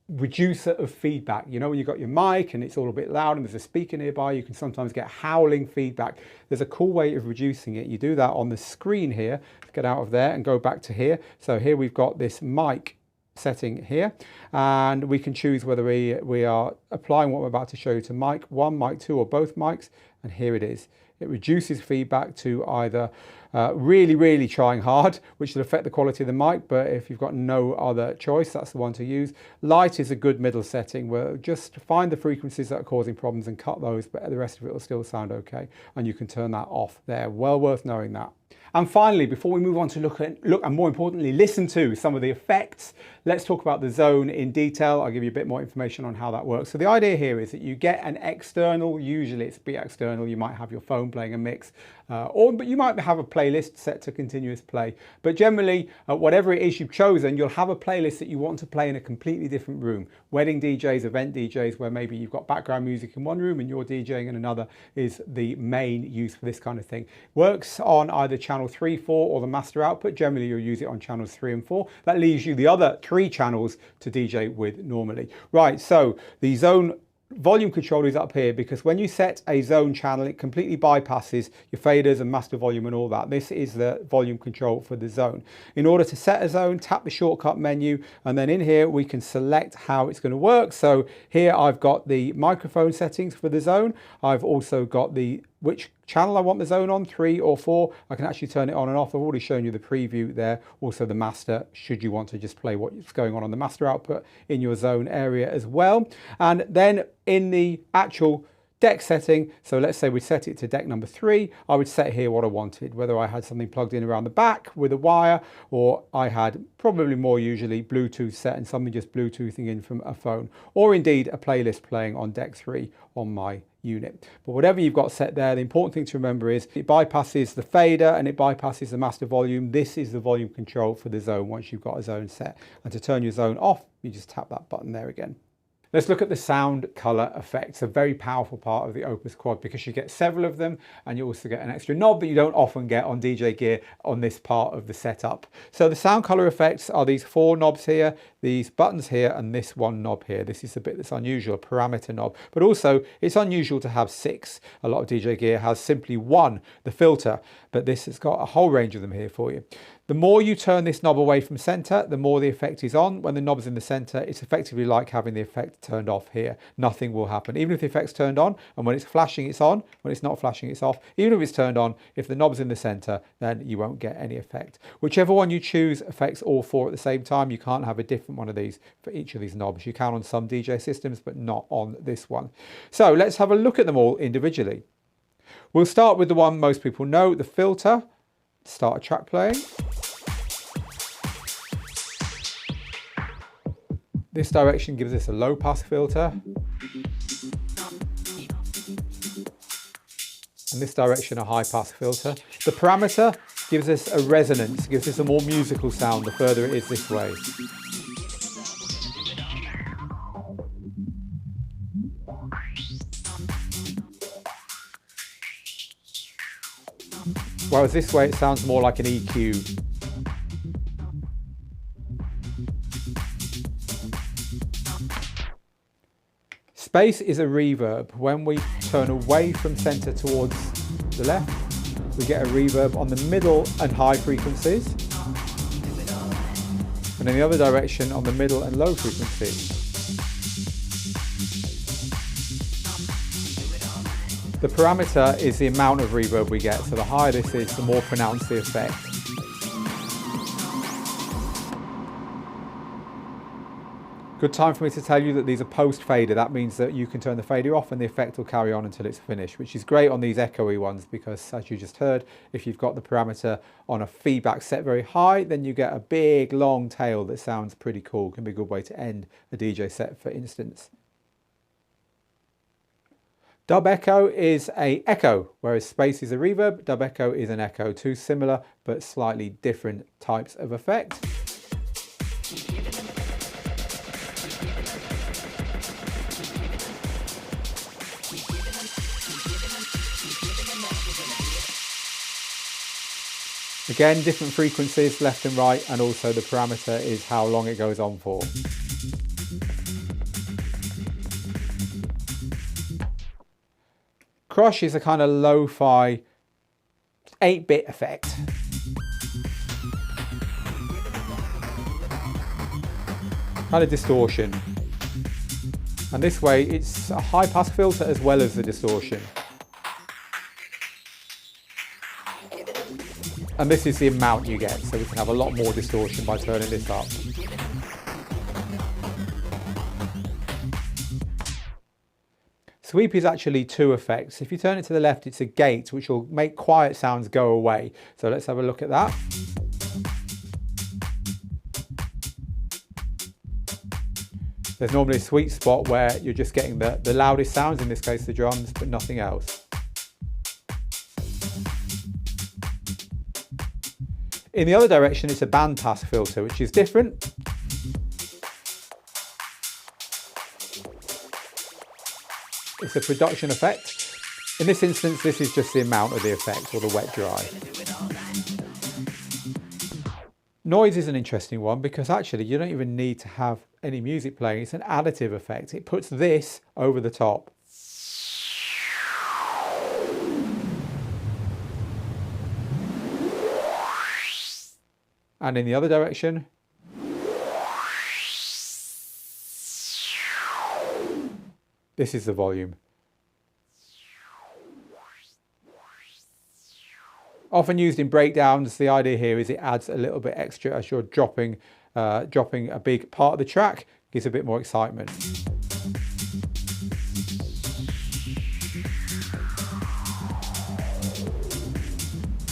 reducer of feedback. You know, when you've got your mic and it's all a bit loud and there's a speaker nearby, you can sometimes get howling feedback. There's a cool way of reducing it. You do that on the screen here. Get out of there and go back to here. So here we've got this mic setting here, and we can choose whether we are applying what we're about to show you to mic 1, mic 2, or both mics, and here it is. It reduces feedback to either really trying hard, which will affect the quality of the mic, but if you've got no other choice, that's the one to use. Light is a good middle setting where just find the frequencies that are causing problems and cut those, but the rest of it will still sound okay, and you can turn that off there. Well worth knowing that. And finally, before we move on to look and more importantly, listen to some of the effects, let's talk about the zone in detail. I'll give you a bit more information on how that works. So the idea here is that you get an external, usually it's external, you might have your phone playing a mix, but you might have a playlist set to continuous play. But generally, whatever it is you've chosen, you'll have a playlist that you want to play in a completely different room. Wedding DJs, event DJs, where maybe you've got background music in one room and you're DJing in another is the main use for this kind of thing. Works on either channel 3, 4 or the master output. Generally, you'll use it on channels 3 and 4. That leaves you the other 3 channels to DJ with normally. Right, so the zone volume control is up here because when you set a zone channel, it completely bypasses your faders and master volume and all that. This is the volume control for the zone. In order to set a zone, tap the shortcut menu, and then in here we can select how it's going to work. So here I've got the microphone settings for the zone. I've also got which channel I want the zone on, 3 or 4. I can actually turn it on and off. I've already shown you the preview there. Also the master, should you want to just play what's going on the master output in your zone area as well. And then in the actual Deck setting, so let's say we set it to deck number 3, I would set here what I wanted, whether I had something plugged in around the back with a wire, or I had probably more usually Bluetooth set and something just Bluetoothing in from a phone, or indeed a playlist playing on deck 3 on my unit. But whatever you've got set there, the important thing to remember is it bypasses the fader and it bypasses the master volume. This is the volume control for the zone once you've got a zone set. And to turn your zone off, you just tap that button there again. Let's look at the sound color effects, a very powerful part of the Opus Quad because you get several of them and you also get an extra knob that you don't often get on DJ gear on this part of the setup. So the sound color effects are these 4 knobs here, these buttons here, and this 1 knob here. This is a bit that's unusual, a parameter knob, but also it's unusual to have 6. A lot of DJ gear has simply 1, the filter, but this has got a whole range of them here for you. The more you turn this knob away from center, the more the effect is on. When the knob's in the center, it's effectively like having the effect turned off here. Nothing will happen. Even if the effect's turned on, and when it's flashing, it's on. When it's not flashing, it's off. Even if it's turned on, if the knob's in the center, then you won't get any effect. Whichever one you choose affects all 4 at the same time. You can't have a different one of these for each of these knobs. You can on some DJ systems, but not on this one. So let's have a look at them all individually. We'll start with the one most people know, the filter. Start a track playing. This direction gives us a low pass filter. And this direction a high pass filter. The parameter gives us a resonance, gives us a more musical sound the further it is this way. Whereas this way it sounds more like an EQ. Space is a reverb. When we turn away from center towards the left, we get a reverb on the middle and high frequencies. And in the other direction on the middle and low frequencies. The parameter is the amount of reverb we get, so the higher this is, the more pronounced the effect. Good time for me to tell you that these are post fader. That means that you can turn the fader off and the effect will carry on until it's finished, which is great on these echoey ones because, as you just heard, if you've got the parameter on a feedback set very high, then you get a big long tail that sounds pretty cool. Can be a good way to end a DJ set, for instance. Dub echo is an echo, whereas space is a reverb. Dub echo is an echo. 2 similar but slightly different types of effect. Again, different frequencies left and right, and also the parameter is how long it goes on for. Crush is a kind of lo-fi 8-bit effect. Kind of distortion. And this way it's a high pass filter as well as the distortion. And this is the amount you get, so we can have a lot more distortion by turning this up. Sweep is actually 2 effects. If you turn it to the left, it's a gate, which will make quiet sounds go away. So let's have a look at that. There's normally a sweet spot where you're just getting the loudest sounds, in this case the drums, but nothing else. In the other direction, it's a bandpass filter, which is different. It's a production effect. In this instance, this is just the amount of the effect, or the wet dry. Noise is an interesting one because actually you don't even need to have any music playing. It's an additive effect. It puts this over the top. And in the other direction, this is the volume. Often used in breakdowns, the idea here is it adds a little bit extra as you're dropping a big part of the track, gives a bit more excitement.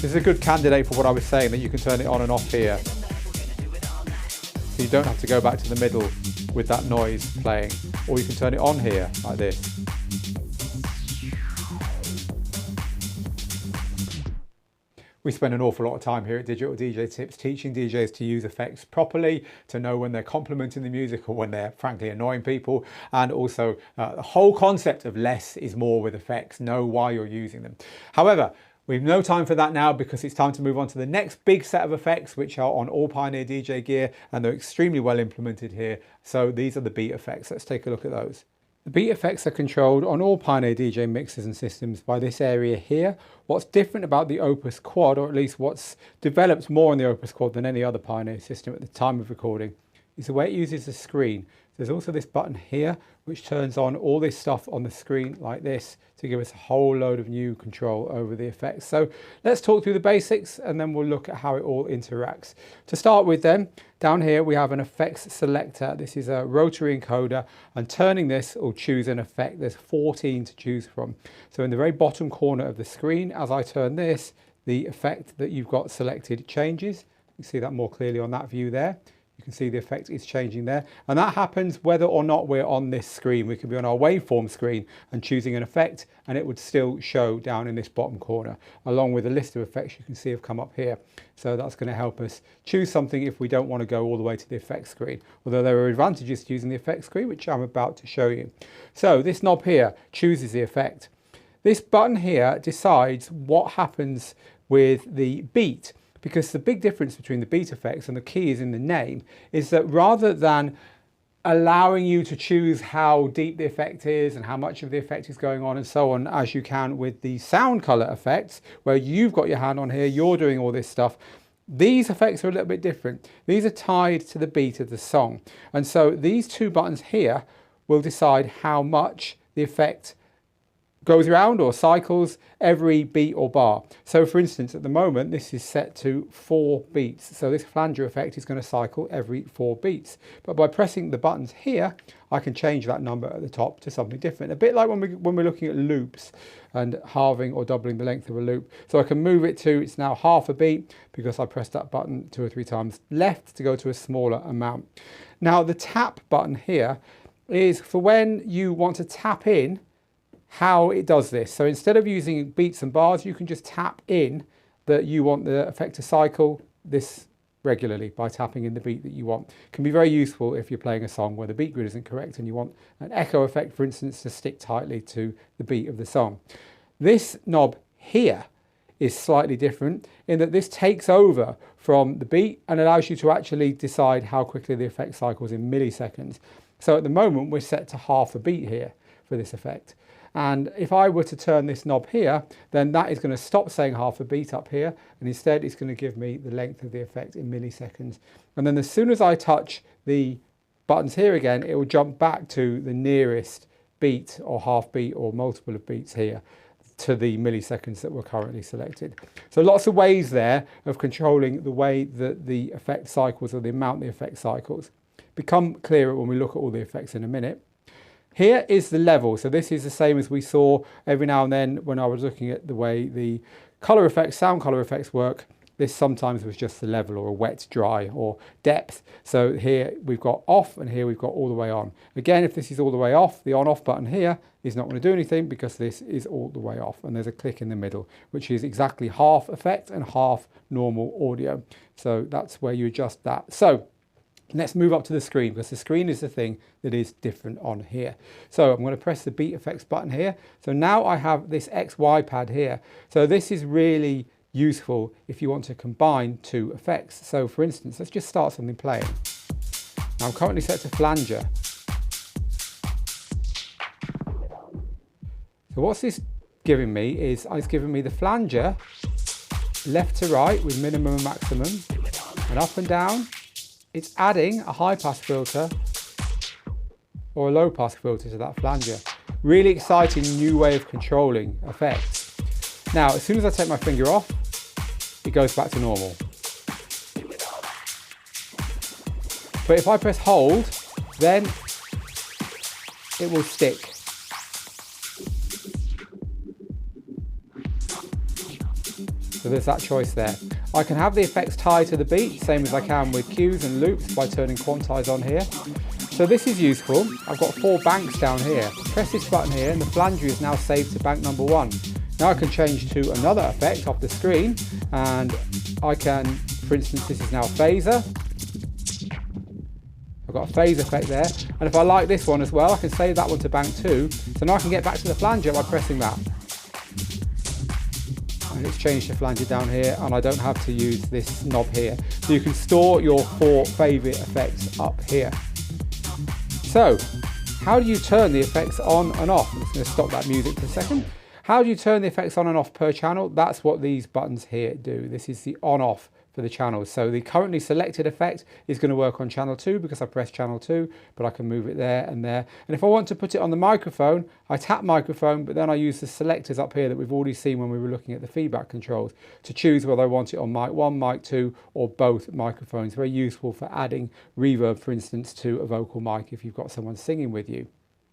This is a good candidate for what I was saying, that you can turn it on and off here. So you don't have to go back to the middle with that noise playing. Or you can turn it on here, like this. We spend an awful lot of time here at Digital DJ Tips teaching DJs to use effects properly, to know when they're complementing the music or when they're frankly annoying people, and also the whole concept of less is more with effects. Know why you're using them. However, we've no time for that now because it's time to move on to the next big set of effects, which are on all Pioneer DJ gear, and they're extremely well implemented here. So these are the beat effects. Let's take a look at those. The beat effects are controlled on all Pioneer DJ mixers and systems by this area here. What's different about the Opus Quad, or at least what's developed more on the Opus Quad than any other Pioneer system at the time of recording, is the way it uses the screen. There's also this button here which turns on all this stuff on the screen like this to give us a whole load of new control over the effects. So let's talk through the basics and then we'll look at how it all interacts. To start with then, down here we have an effects selector. This is a rotary encoder, and turning this will choose an effect. There's 14 to choose from. So in the very bottom corner of the screen, as I turn this, the effect that you've got selected changes. You can see that more clearly on that view there. You can see the effect is changing there, and that happens whether or not we're on this screen. We could be on our waveform screen and choosing an effect, and it would still show down in this bottom corner, along with a list of effects you can see have come up here. So that's going to help us choose something if we don't want to go all the way to the effects screen, although there are advantages to using the effects screen, which I'm about to show you. So this knob here chooses the effect. This button here decides what happens with the beat. Because the big difference between the beat effects, and the key is in the name, is that rather than allowing you to choose how deep the effect is and how much of the effect is going on and so on, as you can with the sound color effects, where you've got your hand on here, you're doing all this stuff, these effects are a little bit different. These are tied to the beat of the song. And so these two buttons here will decide how much the effect goes around or cycles every beat or bar. So for instance, at the moment, this is set to 4 beats. So this flanger effect is going to cycle every 4 beats. But by pressing the buttons here, I can change that number at the top to something different. A bit like when we're looking at loops and halving or doubling the length of a loop. So I can move it to, it's now half a beat because I pressed that button 2 or 3 times left to go to a smaller amount. Now the tap button here is for when you want to tap in how it does this. So instead of using beats and bars, you can just tap in that you want the effect to cycle this regularly by tapping in the beat that you want. It can be very useful if you're playing a song where the beat grid isn't correct and you want an echo effect, for instance, to stick tightly to the beat of the song. This knob here is slightly different in that this takes over from the beat and allows you to actually decide how quickly the effect cycles in milliseconds. So at the moment, we're set to half a beat here for this effect. And if I were to turn this knob here, then that is going to stop saying half a beat up here, and instead it's going to give me the length of the effect in milliseconds. And then as soon as I touch the buttons here again, it will jump back to the nearest beat or half beat or multiple of beats here to the milliseconds that were currently selected. So lots of ways there of controlling the way that the effect cycles or the amount the effect cycles. Become clearer when we look at all the effects in a minute. Here is the level. So this is the same as we saw every now and then when I was looking at the way the color effects, sound color effects work. This sometimes was just the level or a wet, dry or depth. So here we've got off and here we've got all the way on. Again, if this is all the way off, the on off button here is not going to do anything because this is all the way off. And there's a click in the middle, which is exactly half effect and half normal audio. So that's where you adjust that. So let's move up to the screen because the screen is the thing that is different on here. So I'm going to press the beat effects button here. So now I have this XY pad here. So this is really useful if you want to combine 2 effects. So for instance, let's just start something playing. Now I'm currently set to flanger. So what's this giving me is it's giving me the flanger left to right with minimum and maximum, and up and down. It's adding a high pass filter or a low pass filter to that flanger. Really exciting new way of controlling effects. Now, as soon as I take my finger off, it goes back to normal. But if I press hold, then it will stick. So there's that choice there. I can have the effects tied to the beat, same as I can with cues and loops by turning Quantize on here. So this is useful. I've got 4 banks down here. Press this button here and the flanger is now saved to bank number 1. Now I can change to another effect off the screen, and I can, for instance, this is now phaser. I've got a phase effect there, and if I like this one as well, I can save that one to bank 2. So now I can get back to the flanger by pressing that. And it's changed the flanger down here, and I don't have to use this knob here. So you can store your 4 favourite effects up here. So, how do you turn the effects on and off? I'm just going to stop that music for a second. How do you turn the effects on and off per channel? That's what these buttons here do. This is the on off for the channels. So the currently selected effect is going to work on channel 2 because I pressed channel 2, but I can move it there and there. And if I want to put it on the microphone, I tap microphone, but then I use the selectors up here that we've already seen when we were looking at the feedback controls to choose whether I want it on mic 1, mic 2, or both microphones. Very useful for adding reverb, for instance, to a vocal mic if you've got someone singing with you.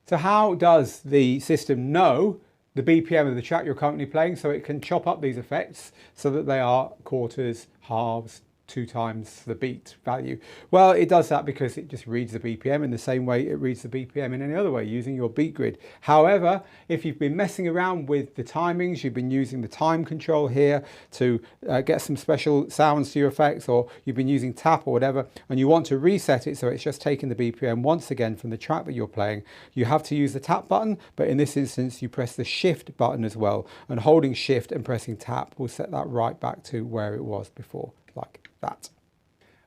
So how does the system know the BPM of the track you're currently playing, so it can chop up these effects so that they are quarters, halves, 2 times the beat value? Well, it does that because it just reads the BPM in the same way it reads the BPM in any other way, using your beat grid. However, if you've been messing around with the timings, you've been using the time control here to get some special sounds to your effects, or you've been using tap or whatever, and you want to reset it so it's just taking the BPM once again from the track that you're playing, you have to use the tap button, but in this instance you press the shift button as well, and holding shift and pressing tap will set that right back to where it was before, like that.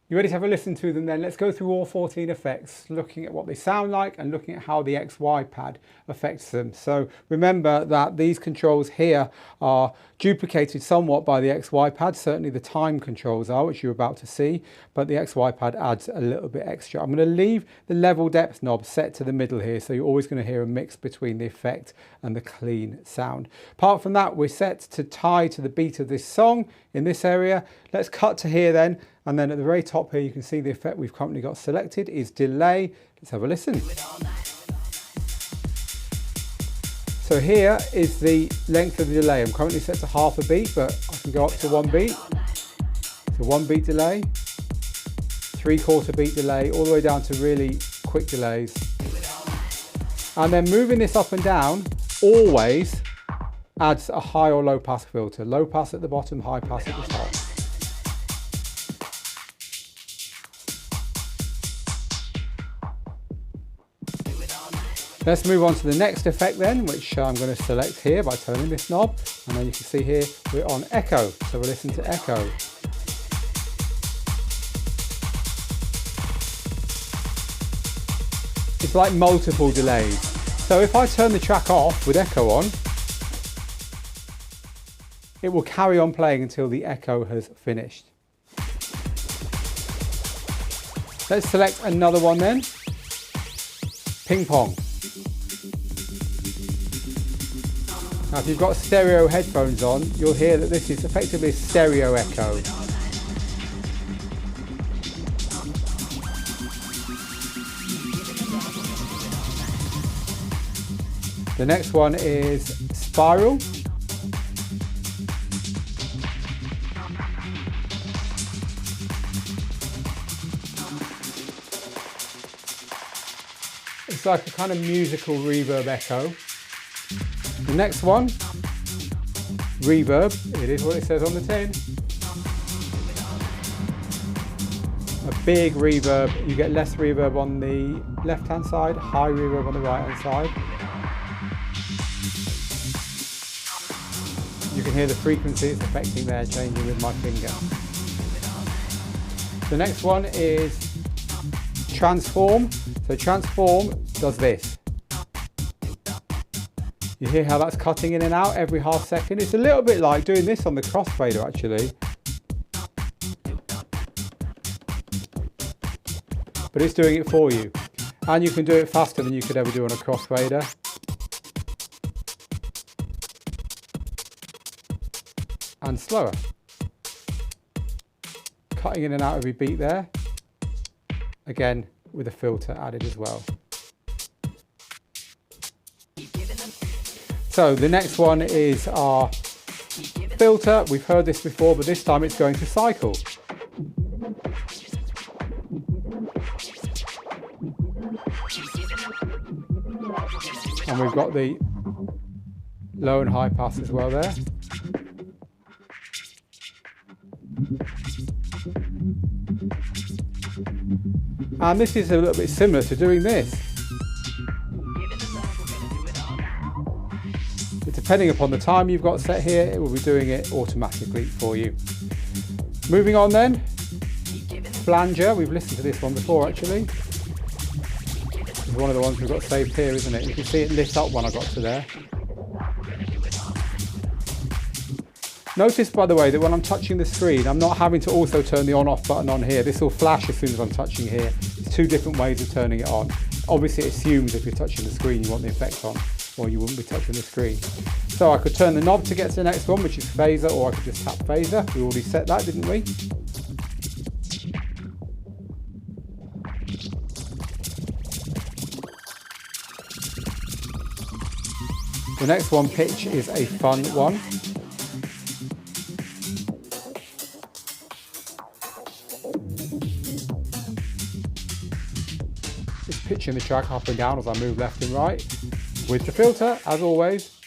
You ready to have a listen to them then? Let's go through all 14 effects, looking at what they sound like and looking at how the XY pad affects them. So remember that these controls here are duplicated somewhat by the XY pad. Certainly the time controls are, which you're about to see, but the XY pad adds a little bit extra. I'm going to leave the level depth knob set to the middle here, so you're always going to hear a mix between the effect and the clean sound. Apart from that, we're set to tie to the beat of this song in this area. Let's cut to here then. And then at the very top here, you can see the effect we've currently got selected is delay. Let's have a listen. So here is the length of the delay. I'm currently set to half a beat, but I can go up to 1 beat. So 1 beat delay, 3/4 beat delay, all the way down to really quick delays. And then moving this up and down always adds a high or low pass filter. Low pass at the bottom, high pass at the top. Let's move on to the next effect then, which I'm going to select here by turning this knob, and then you can see here we're on echo, so we'll listen to echo. It's like multiple delays. So if I turn the track off with echo on, it will carry on playing until the echo has finished. Let's select another one then. Ping pong. Now if you've got stereo headphones on, you'll hear that this is effectively a stereo echo. The next one is spiral. It's like a kind of musical reverb echo. The next one, reverb. It is what it says on the tin. A big reverb. You get less reverb on the left-hand side, high reverb on the right-hand side. You can hear the frequency it's affecting there, changing with my finger. The next one is transform. So transform does this. You hear how that's cutting in and out every half second? It's a little bit like doing this on the crossfader actually. But it's doing it for you. And you can do it faster than you could ever do on a crossfader. And slower. Cutting in and out every beat there. Again, with a filter added as well. So the next one is our filter, we've heard this before, but this time it's going to cycle. And we've got the low and high pass as well there. And this is a little bit similar to doing this. But depending upon the time you've got set here, it will be doing it automatically for you. Moving on then, flanger. We've listened to this one before actually. This is one of the ones we've got saved here, isn't it? You can see it lit up when I got to there. Notice, by the way, that when I'm touching the screen, I'm not having to also turn the on-off button on here. This will flash as soon as I'm touching here. It's two different ways of turning it on. Obviously, it assumes if you're touching the screen, you want the effect on, or you wouldn't be touching the screen. So I could turn the knob to get to the next one, which is phaser, or I could just tap phaser. We already set that, didn't we? The next one, pitch, is a fun one. Pitching the track up and down as I move left and right with the filter, as always.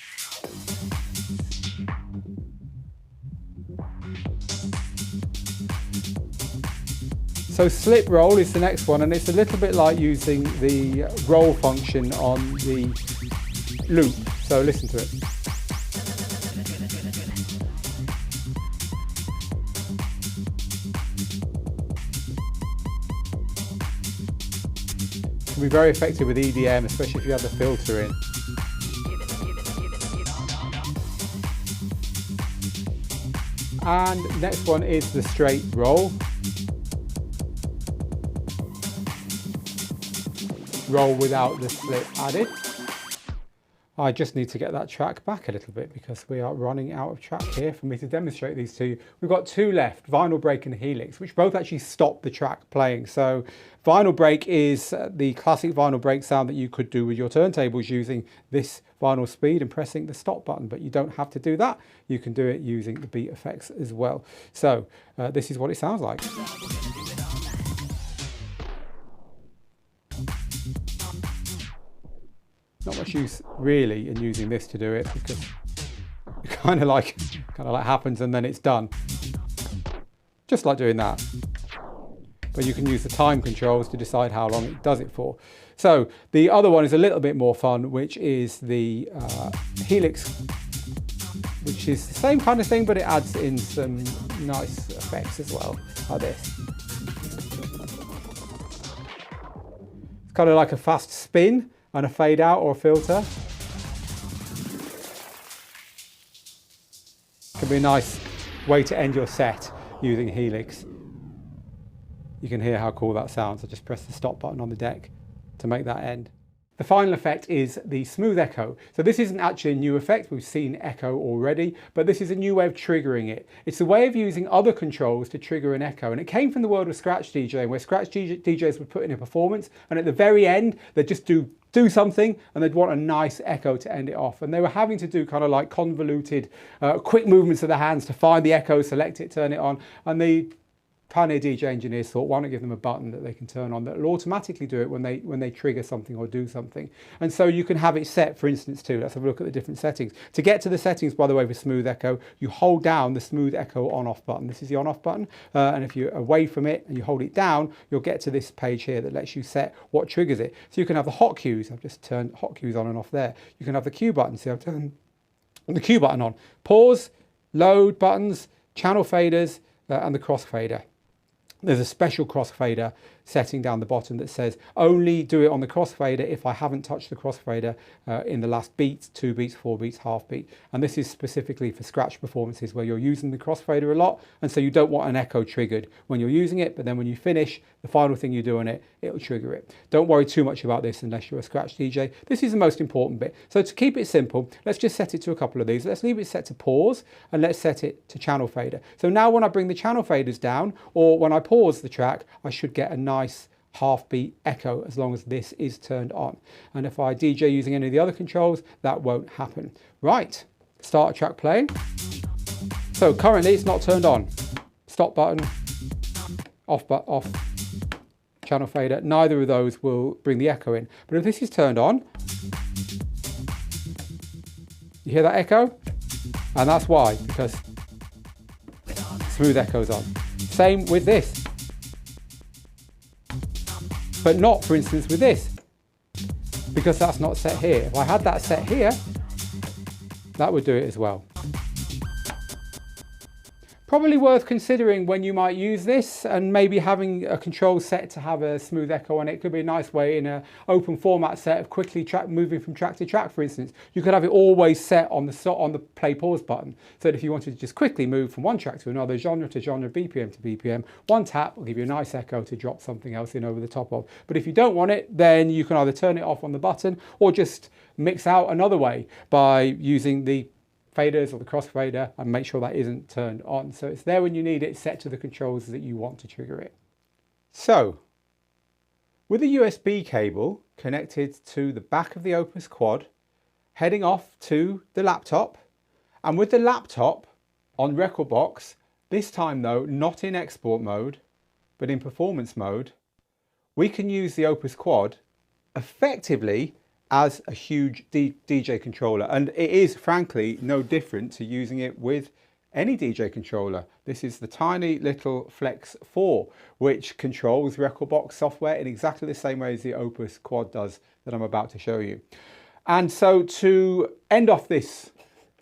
So slip roll is the next one, and it's a little bit like using the roll function on the loop. So listen to it. Can be very effective with EDM, especially if you have the filter in. And next one is the straight roll. Roll without the slip added. I just need to get that track back a little bit because we are running out of track here for me to demonstrate these two. We've got two left, vinyl break and helix, which both actually stop the track playing. So vinyl break is the classic vinyl break sound that you could do with your turntables using this vinyl speed and pressing the stop button, but you don't have to do that. You can do it using the beat effects as well. So this is what it sounds like. Not much use really in using this to do it because it kind of like happens and then it's done. Just like doing that. But you can use the time controls to decide how long it does it for. So the other one is a little bit more fun, which is the helix, which is the same kind of thing, but it adds in some nice effects as well, like this. It's kind of like a fast spin and a fade out or a filter. Can be a nice way to end your set using helix. You can hear how cool that sounds. I just press the stop button on the deck to make that end. The final effect is the smooth echo. So this isn't actually a new effect. We've seen echo already, but this is a new way of triggering it. It's a way of using other controls to trigger an echo. And it came from the world of scratch DJing, where scratch DJs would put in a performance and at the very end, they'd just do something and they'd want a nice echo to end it off. And they were having to do kind of like convoluted, quick movements of the hands to find the echo, select it, turn it on. And the Pioneer DJ engineers thought, why not give them a button that they can turn on that will automatically do it when they trigger something or do something. And so you can have it set, for instance, too. Let's have a look at the different settings. To get to the settings, by the way, for smooth echo, you hold down the smooth echo on-off button. This is the on-off button. And if you're away from it and you hold it down, you'll get to this page here that lets you set what triggers it. So you can have the hot cues. I've just turned hot cues on and off there. You can have the cue button. See, I've turned the cue button on. Pause, load buttons, channel faders, and the crossfader. There's a special crossfader setting down the bottom that says only do it on the crossfader if I haven't touched the crossfader in the last beat, 2 beats, 4 beats, half beat. And this is specifically for scratch performances where you're using the crossfader a lot, and so you don't want an echo triggered when you're using it, but then when you finish, the final thing you do on it, it'll trigger it. Don't worry too much about this unless you're a scratch DJ. This is the most important bit. So to keep it simple, let's just set it to a couple of these. Let's leave it set to pause and let's set it to channel fader. So now when I bring the channel faders down or when I pause the track, I should get a nice half beat echo as long as this is turned on. And if I DJ using any of the other controls, that won't happen. Right, start a track playing. So currently it's not turned on. Stop button, off, channel fader, neither of those will bring the echo in. But if this is turned on, you hear that echo? And that's why, because smooth echo's on. Same with this. But not, for instance, with this, because that's not set here. If I had that set here, that would do it as well. Probably worth considering when you might use this, and maybe having a control set to have a smooth echo on it could be a nice way in an open format set of quickly moving from track to track, for instance. You could have it always set on the play pause button, so that if you wanted to just quickly move from one track to another, genre to genre, BPM to BPM, one tap will give you a nice echo to drop something else in over the top of. But if you don't want it, then you can either turn it off on the button or just mix out another way by using the faders or the crossfader and make sure that isn't turned on. So it's there when you need it, set to the controls that you want to trigger it. So with a USB cable connected to the back of the Opus Quad, heading off to the laptop, and with the laptop on Rekordbox, this time though not in export mode but in performance mode, we can use the Opus Quad effectively as a huge DJ controller, and it is frankly no different to using it with any DJ controller. This is the tiny little Flex 4, which controls Rekordbox software in exactly the same way as the Opus Quad does that I'm about to show you. And so to end off this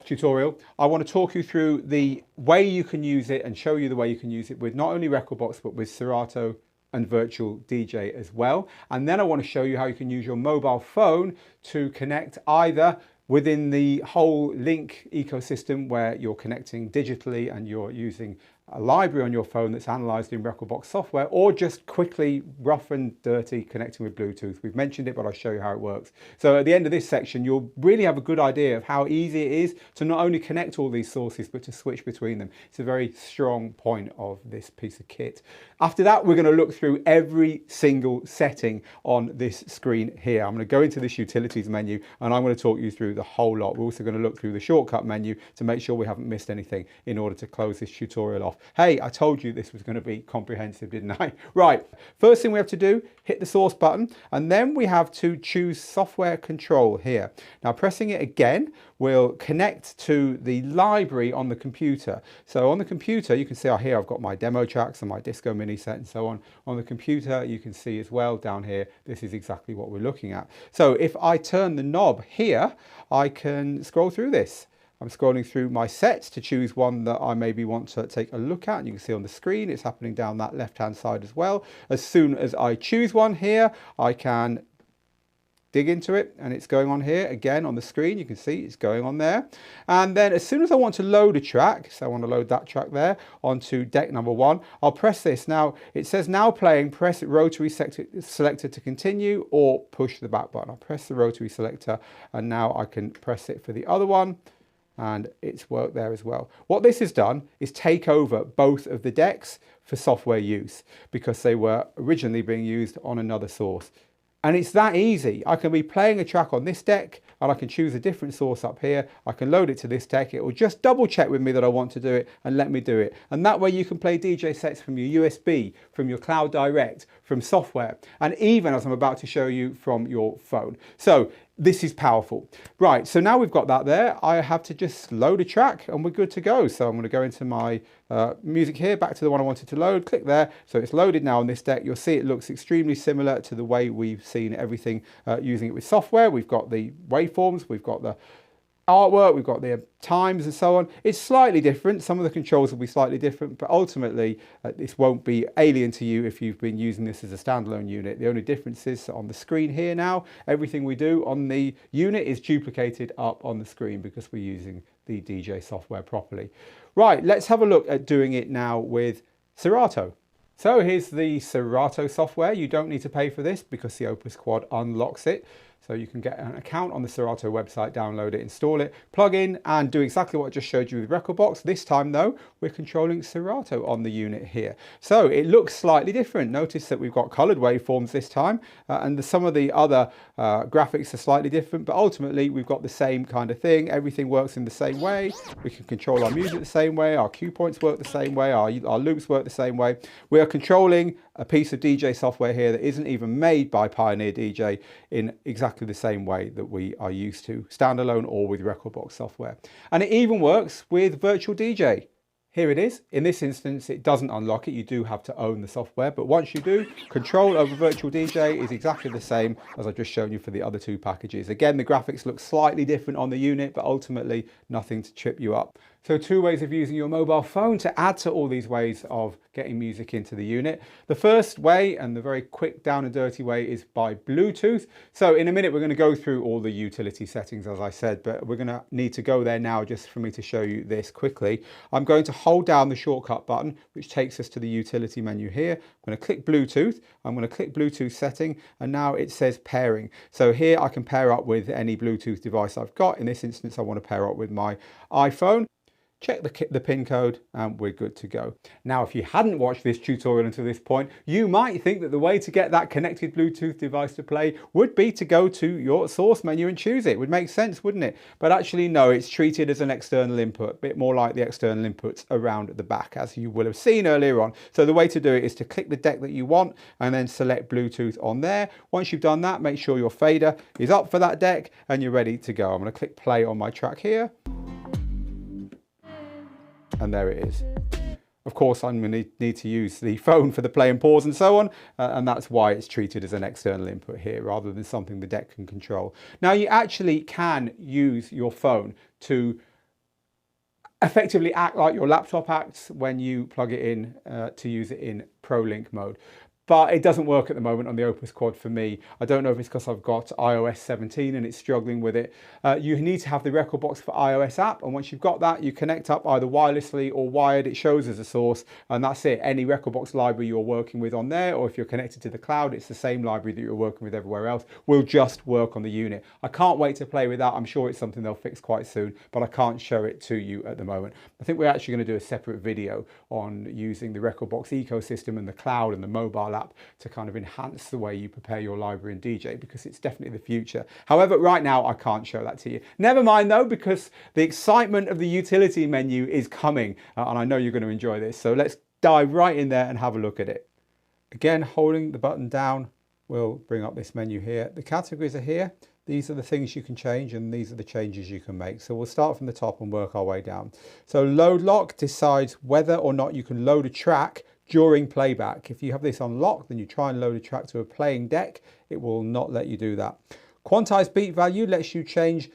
tutorial, I want to talk you through the way you can use it and show you the way you can use it with not only Rekordbox but with Serato and VirtualDJ as well. And then I want to show you how you can use your mobile phone to connect either within the whole link ecosystem where you're connecting digitally and you're using a library on your phone that's analysed in Rekordbox software, or just quickly, rough and dirty, connecting with Bluetooth. We've mentioned it, but I'll show you how it works. So at the end of this section, you'll really have a good idea of how easy it is to not only connect all these sources, but to switch between them. It's a very strong point of this piece of kit. After that, we're going to look through every single setting on this screen here. I'm going to go into this utilities menu and I'm going to talk you through the whole lot. We're also going to look through the shortcut menu to make sure we haven't missed anything in order to close this tutorial off. Hey, I told you this was going to be comprehensive, didn't I? Right, first thing we have to do, hit the source button, and then we have to choose software control here. Now pressing it again will connect to the library on the computer. So on the computer, you can see here I've got my demo tracks and my disco mini set and so on. On the computer, you can see as well down here, this is exactly what we're looking at. So if I turn the knob here, I can scroll through this. I'm scrolling through my sets to choose one that I maybe want to take a look at. And you can see on the screen, it's happening down that left-hand side as well. As soon as I choose one here, I can dig into it and it's going on here again on the screen. You can see it's going on there. And then as soon as I want to load a track, so I want to load that track there onto deck number 1, I'll press this. Now it says now playing, press rotary selector to continue or push the back button. I'll press the rotary selector and now I can press it for the other one. And it's worked there as well. What this has done is take over both of the decks for software use because they were originally being used on another source. And it's that easy. I can be playing a track on this deck and I can choose a different source up here. I can load it to this deck. It will just double check with me that I want to do it and let me do it. And that way you can play DJ sets from your USB, from your CloudDirect, from software, and even, as I'm about to show you, from your phone. So this is powerful. Right, so now we've got that there, I have to just load a track and we're good to go. So I'm going to go into my music here, back to the one I wanted to load, click there. So it's loaded now on this deck. You'll see it looks extremely similar to the way we've seen everything using it with software. We've got the waveforms, we've got the artwork, we've got the times and so on. It's slightly different. Some of the controls will be slightly different, but ultimately this won't be alien to you if you've been using this as a standalone unit. The only difference is on the screen here now, everything we do on the unit is duplicated up on the screen because we're using the DJ software properly. Right, let's have a look at doing it now with Serato. So here's the Serato software. You don't need to pay for this because the Opus Quad unlocks it. So you can get an account on the Serato website, download it, install it, plug in and do exactly what I just showed you with Rekordbox. This time though, we're controlling Serato on the unit here. So it looks slightly different. Notice that we've got colored waveforms this time and some of the other graphics are slightly different, but ultimately we've got the same kind of thing. Everything works in the same way. We can control our music the same way. Our cue points work the same way. Our loops work the same way. We are controlling a piece of DJ software here that isn't even made by Pioneer DJ in exactly the same way that we are used to, standalone or with Rekordbox software. And it even works with VirtualDJ. Here it is. In this instance, it doesn't unlock it. You do have to own the software, but once you do, control over VirtualDJ is exactly the same as I've just shown you for the other two packages. Again, the graphics look slightly different on the unit, but ultimately nothing to trip you up. So two ways of using your mobile phone to add to all these ways of getting music into the unit. The first way, and the very quick down and dirty way, is by Bluetooth. So in a minute, we're going to go through all the utility settings, as I said, but we're going to need to go there now just for me to show you this quickly. I'm going to hold down the shortcut button, which takes us to the utility menu here. I'm going to click Bluetooth. I'm going to click Bluetooth setting, and now it says pairing. So here I can pair up with any Bluetooth device I've got. In this instance, I want to pair up with my iPhone. Check the pin code and we're good to go. Now, if you hadn't watched this tutorial until this point, you might think that the way to get that connected Bluetooth device to play would be to go to your source menu and choose it. It would make sense, wouldn't it? But actually, no, it's treated as an external input, a bit more like the external inputs around the back, as you will have seen earlier on. So the way to do it is to click the deck that you want and then select Bluetooth on there. Once you've done that, make sure your fader is up for that deck and you're ready to go. I'm going to click play on my track here. And there it is. Of course, I'm going to need to use the phone for the play and pause and so on, and that's why it's treated as an external input here rather than something the deck can control. Now, you actually can use your phone to effectively act like your laptop acts when you plug it in to use it in ProLink mode. But it doesn't work at the moment on the Opus Quad for me. I don't know if it's because I've got iOS 17 and it's struggling with it. You need to have the Rekordbox for iOS app, and once you've got that, you connect up either wirelessly or wired. It shows as a source, and that's it. Any Rekordbox library you're working with on there, or if you're connected to the cloud, it's the same library that you're working with everywhere else, will just work on the unit. I can't wait to play with that. I'm sure it's something they'll fix quite soon, but I can't show it to you at the moment. I think we're actually going to do a separate video on using the Rekordbox ecosystem and the cloud and the mobile app to kind of enhance the way you prepare your library in DJ, because it's definitely the future. However, right now I can't show that to you. Never mind though, because the excitement of the utility menu is coming and I know you're going to enjoy this. So let's dive right in there and have a look at it. Again, holding the button down will bring up this menu here. The categories are here. These are the things you can change and these are the changes you can make. So we'll start from the top and work our way down. So load lock decides whether or not you can load a track during playback. If you have this on lock, then you try and load a track to a playing deck, it will not let you do that. Quantize beat value lets you change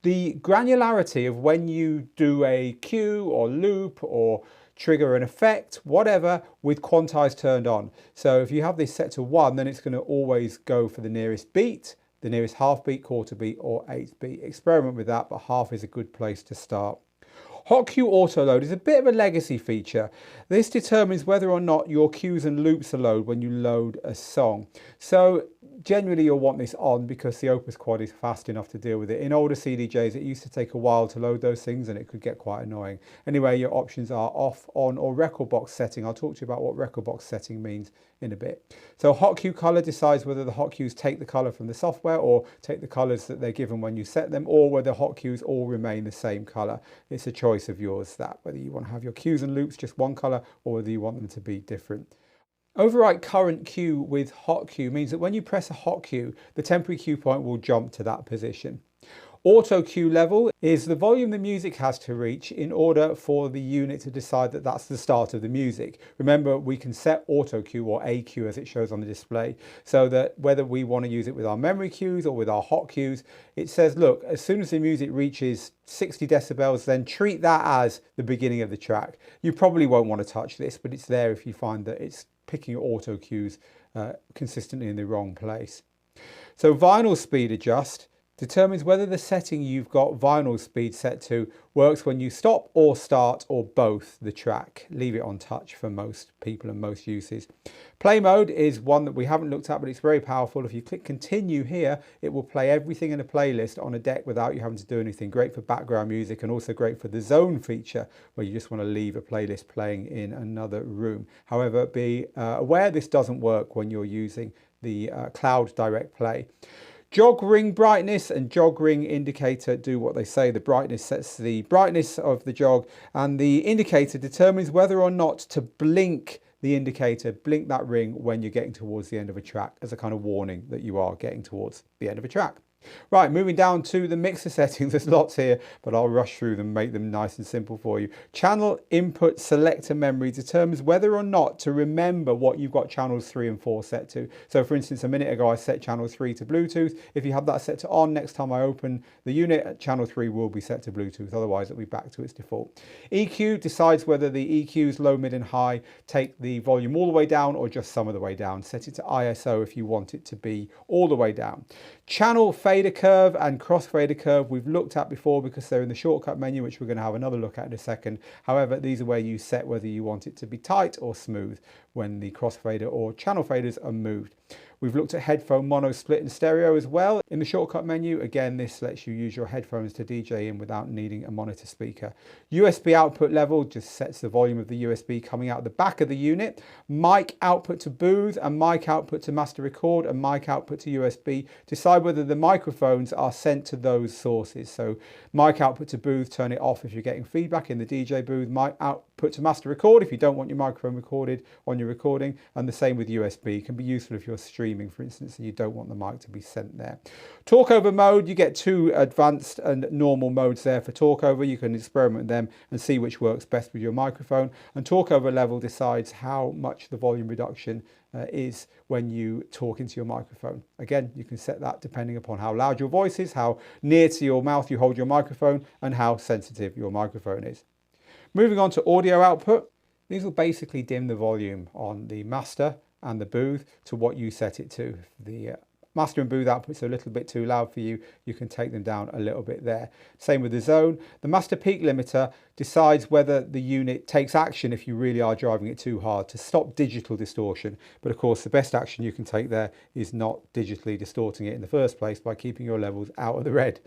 the granularity of when you do a cue or loop or trigger an effect, whatever, with Quantize turned on. So if you have this set to 1, then it's going to always go for the nearest beat, the nearest half beat, quarter beat or eighth beat. Experiment with that, but half is a good place to start. Hot cue auto load is a bit of a legacy feature. This determines whether or not your cues and loops are loaded when you load a song. So generally you'll want this on because the Opus Quad is fast enough to deal with it. In older CDJs, it used to take a while to load those things and it could get quite annoying. Anyway, your options are off, on or Rekordbox setting. I'll talk to you about what Rekordbox setting means in a bit. So hot cue color decides whether the hot cues take the color from the software or take the colors that they're given when you set them, or whether hot cues all remain the same color. It's a choice of yours, that whether you want to have your cues and loops just one color or whether you want them to be different. Overwrite current cue with hot cue means that when you press a hot cue, the temporary cue point will jump to that position. Auto cue level is the volume the music has to reach in order for the unit to decide that that's the start of the music. Remember, we can set auto cue or AQ as it shows on the display, so that whether we want to use it with our memory cues or with our hot cues, it says, look, as soon as the music reaches 60 decibels, then treat that as the beginning of the track. You probably won't want to touch this, but it's there if you find that it's picking your auto cues consistently in the wrong place. So vinyl speed adjust Determines whether the setting you've got vinyl speed set to works when you stop or start or both the track. Leave it on touch for most people and most uses. Play mode is one that we haven't looked at, but it's very powerful. If you click continue here, it will play everything in a playlist on a deck without you having to do anything. Great for background music and also great for the zone feature where you just want to leave a playlist playing in another room. However, be aware this doesn't work when you're using the CloudDirectPlay. Jog ring brightness and jog ring indicator do what they say. The brightness sets the brightness of the jog, and the indicator determines whether or not to blink the indicator, blink that ring when you're getting towards the end of a track as a kind of warning that you are getting towards the end of a track. Right, moving down to the mixer settings, there's lots here, but I'll rush through them, make them nice and simple for you. Channel input selector memory determines whether or not to remember what you've got channels 3 and 4 set to. So for instance, a minute ago I set channel 3 to Bluetooth. If you have that set to on, next time I open the unit, channel 3 will be set to Bluetooth, otherwise it'll be back to its default. EQ decides whether the EQs low, mid and high take the volume all the way down or just some of the way down. Set it to ISO if you want it to be all the way down. Channel fader curve and crossfader curve we've looked at before because they're in the shortcut menu, which we're going to have another look at in a second. However, these are where you set whether you want it to be tight or smooth when the crossfader or channel faders are moved. We've looked at headphone mono, split and stereo as well in the shortcut menu. Again, this lets you use your headphones to DJ in without needing a monitor speaker. USB output level just sets the volume of the USB coming out the back of the unit. Mic output to booth and mic output to master record and mic output to USB. Decide whether the microphones are sent to those sources. So mic output to booth, turn it off if you're getting feedback in the DJ booth. Mic output to master record if you don't want your microphone recorded on your recording, and the same with USB. It can be useful if you're streaming, for instance, and you don't want the mic to be sent there. Talk over mode, you get two advanced and normal modes there for talk over. You can experiment with them and see which works best with your microphone. And talk over level decides how much the volume reduction is when you talk into your microphone. Again, you can set that depending upon how loud your voice is, how near to your mouth you hold your microphone, and how sensitive your microphone is. Moving on to audio output, these will basically dim the volume on the master and the booth to what you set it to. If the master and booth outputs are a little bit too loud for you, you can take them down a little bit there. Same with the zone. The master peak limiter decides whether the unit takes action if you really are driving it too hard to stop digital distortion. But of course, the best action you can take there is not digitally distorting it in the first place by keeping your levels out of the red.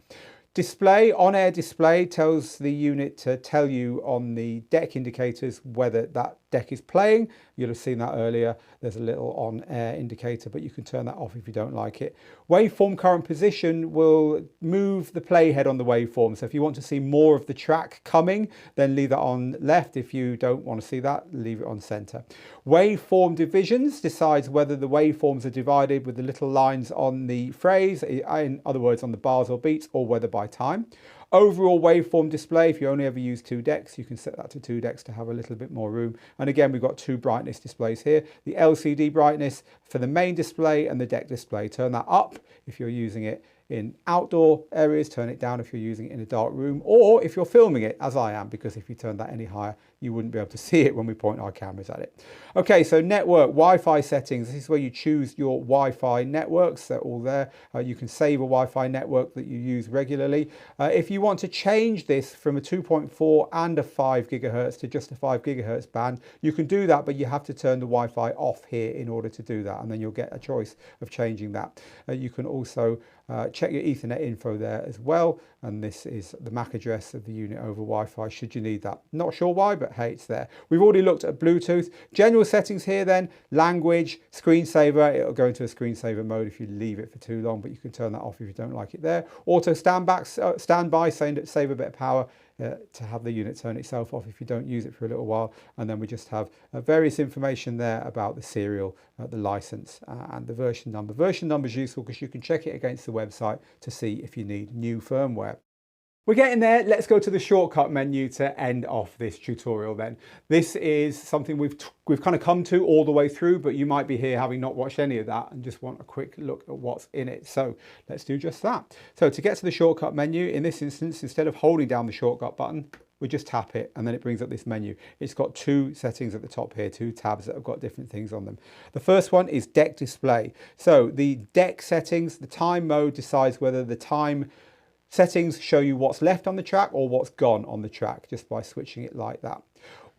Display, on-air display tells the unit to tell you on the deck indicators whether that deck is playing. You'll have seen that earlier. There's a little on-air indicator, but you can turn that off if you don't like it. Waveform current position will move the playhead on the waveform. So if you want to see more of the track coming, then leave that on left. If you don't want to see that, leave it on center. Waveform divisions decides whether the waveforms are divided with the little lines on the phrase, in other words, on the bars or beats, or whether by time. Overall waveform display, if you only ever use 2 decks, you can set that to 2 decks to have a little bit more room. And again, we've got 2 brightness displays here. The LCD brightness for the main display and the deck display. Turn that up if you're using it in outdoor areas, turn it down if you're using it in a dark room, or if you're filming it, as I am, because if you turn that any higher, you wouldn't be able to see it when we point our cameras at it. Okay, so network, Wi-Fi settings. This is where you choose your Wi-Fi networks. They're all there. You can save a Wi-Fi network that you use regularly. If you want to change this from a 2.4 and a 5 gigahertz to just a 5 gigahertz band, you can do that, but you have to turn the Wi-Fi off here in order to do that, and then you'll get a choice of changing that. You can also check your Ethernet info there as well, and this is the MAC address of the unit over Wi-Fi should you need that. Not sure why, but hey, it's there. We've already looked at Bluetooth. General settings here then, language, screensaver, it'll go into a screensaver mode if you leave it for too long, but you can turn that off if you don't like it there. Auto standby, save a bit of power to have the unit turn itself off if you don't use it for a little while. And then we just have various information there about the serial, the license and the version number. Version number is useful because you can check it against the website to see if you need new firmware. We're getting there. Let's go to the shortcut menu to end off this tutorial then. This is something we've kind of come to all the way through, but you might be here having not watched any of that and just want a quick look at what's in it. So let's do just that. So to get to the shortcut menu, in this instance, instead of holding down the shortcut button, we just tap it and then it brings up this menu. It's got two settings at the top here, two tabs that have got different things on them. The first one is deck display. So the deck settings, the time mode decides whether the time settings show you what's left on the track or what's gone on the track, just by switching it like that.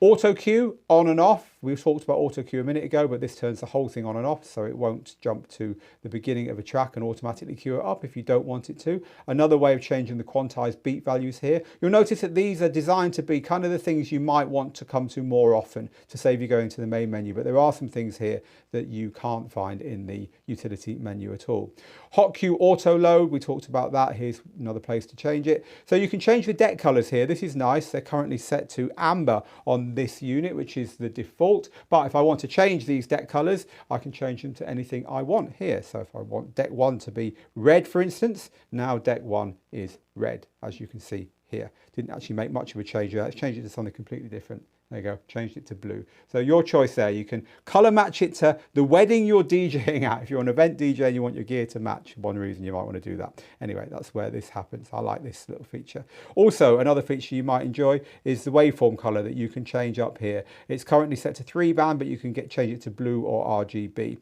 Auto cue on and off. We talked about auto cue a minute ago, but this turns the whole thing on and off, so it won't jump to the beginning of a track and automatically cue it up if you don't want it to. Another way of changing the quantized beat values here. You'll notice that these are designed to be kind of the things you might want to come to more often to save you going to the main menu, but there are some things here that you can't find in the utility menu at all. Hot cue auto load, we talked about that. Here's another place to change it. So you can change the deck colors here. This is nice. They're currently set to amber on this unit, which is the default. But if I want to change these deck colors, I can change them to anything I want here. So if I want deck 1 to be red, for instance, now deck 1 is red, as you can see here. Didn't actually make much of a change there. Let's change it to something completely different. There you go, changed it to blue. So your choice there, you can color match it to the wedding you're DJing at. If you're an event DJ and you want your gear to match, one reason you might want to do that. Anyway, that's where this happens. I like this little feature. Also, another feature you might enjoy is the waveform color that you can change up here. It's currently set to 3-band, but you can change it to blue or RGB.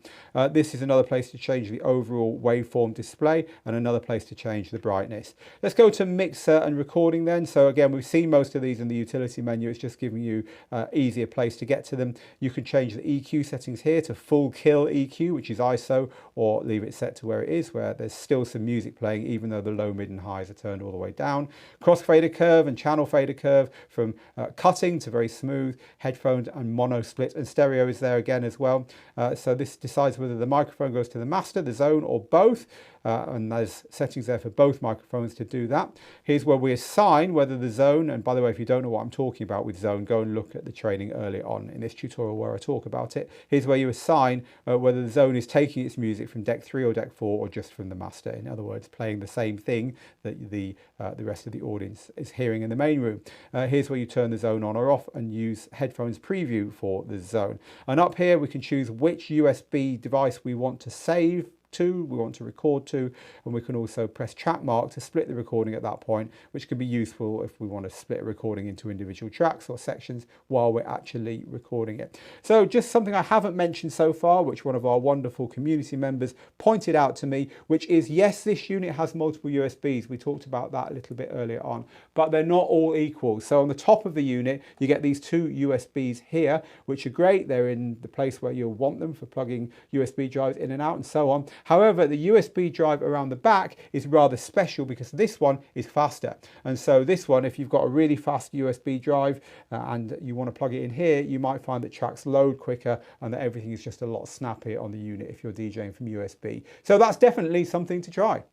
This is another place to change the overall waveform display and another place to change the brightness. Let's go to mixer and recording then. So again, we've seen most of these in the utility menu. It's just giving you easier place to get to them. You can change the EQ settings here to full kill EQ, which is ISO, or leave it set to where it is, where there's still some music playing even though the low, mid and highs are turned all the way down. Crossfader curve and channel fader curve, from cutting to very smooth. Headphones and mono split, and stereo is there again as well. So this decides whether the microphone goes to the master, the zone, or both. And there's settings there for both microphones to do that. Here's where we assign whether the zone, and by the way, if you don't know what I'm talking about with zone, go and look at the training earlier on in this tutorial where I talk about it. Here's where you assign whether the zone is taking its music from deck 3 or deck 4 or just from the master. In other words, playing the same thing that the rest of the audience is hearing in the main room. Here's where you turn the zone on or off and use headphones preview for the zone. And up here we can choose which USB device we want to save to, we want to record to, and we can also press track mark to split the recording at that point, which can be useful if we want to split a recording into individual tracks or sections while we're actually recording it. So just something I haven't mentioned so far, which one of our wonderful community members pointed out to me, which is, yes, this unit has multiple USBs. We talked about that a little bit earlier on, but they're not all equal. So on the top of the unit, you get these two USBs here, which are great. They're in the place where you'll want them for plugging USB drives in and out and so on. However, the USB drive around the back is rather special because this one is faster. And so this one, if you've got a really fast USB drive and you want to plug it in here, you might find that tracks load quicker and that everything is just a lot snappier on the unit if you're DJing from USB. So that's definitely something to try.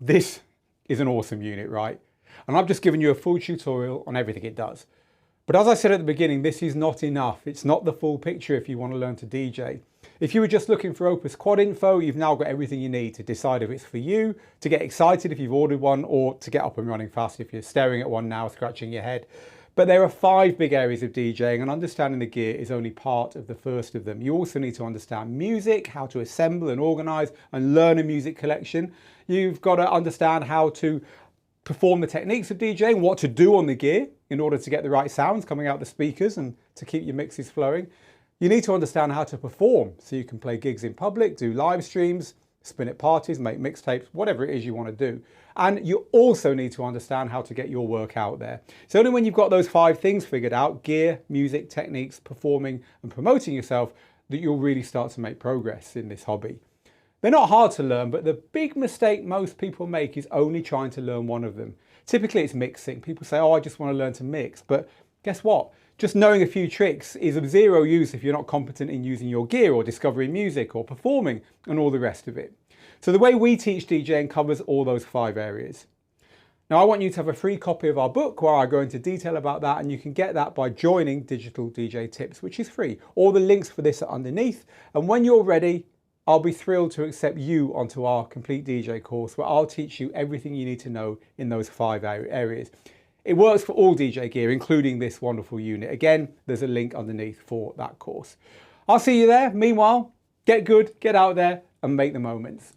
This is an awesome unit, right? And I've just given you a full tutorial on everything it does. But as I said at the beginning, this is not enough. It's not the full picture if you want to learn to DJ. If you were just looking for Opus Quad info, you've now got everything you need to decide if it's for you, to get excited if you've ordered one, or to get up and running fast if you're staring at one now, scratching your head. But there are 5 big areas of DJing, and understanding the gear is only part of the first of them. You also need to understand music, how to assemble and organize and learn a music collection. You've got to understand how to perform the techniques of DJing, what to do on the gear in order to get the right sounds coming out the speakers and to keep your mixes flowing. You need to understand how to perform so you can play gigs in public, do live streams, spin at parties, make mixtapes, whatever it is you want to do. And you also need to understand how to get your work out there. So only when you've got those 5 things figured out, gear, music, techniques, performing and promoting yourself, that you'll really start to make progress in this hobby. They're not hard to learn, but the big mistake most people make is only trying to learn one of them. Typically it's mixing. People say, oh, I just want to learn to mix. But guess what? Just knowing a few tricks is of zero use if you're not competent in using your gear or discovering music or performing and all the rest of it. So the way we teach DJing covers all those 5 areas. Now I want you to have a free copy of our book where I go into detail about that, and you can get that by joining Digital DJ Tips, which is free. All the links for this are underneath, and when you're ready, I'll be thrilled to accept you onto our complete DJ course where I'll teach you everything you need to know in those 5 areas. It works for all DJ gear, including this wonderful unit. Again, there's a link underneath for that course. I'll see you there. Meanwhile, get good, get out there and make the moments.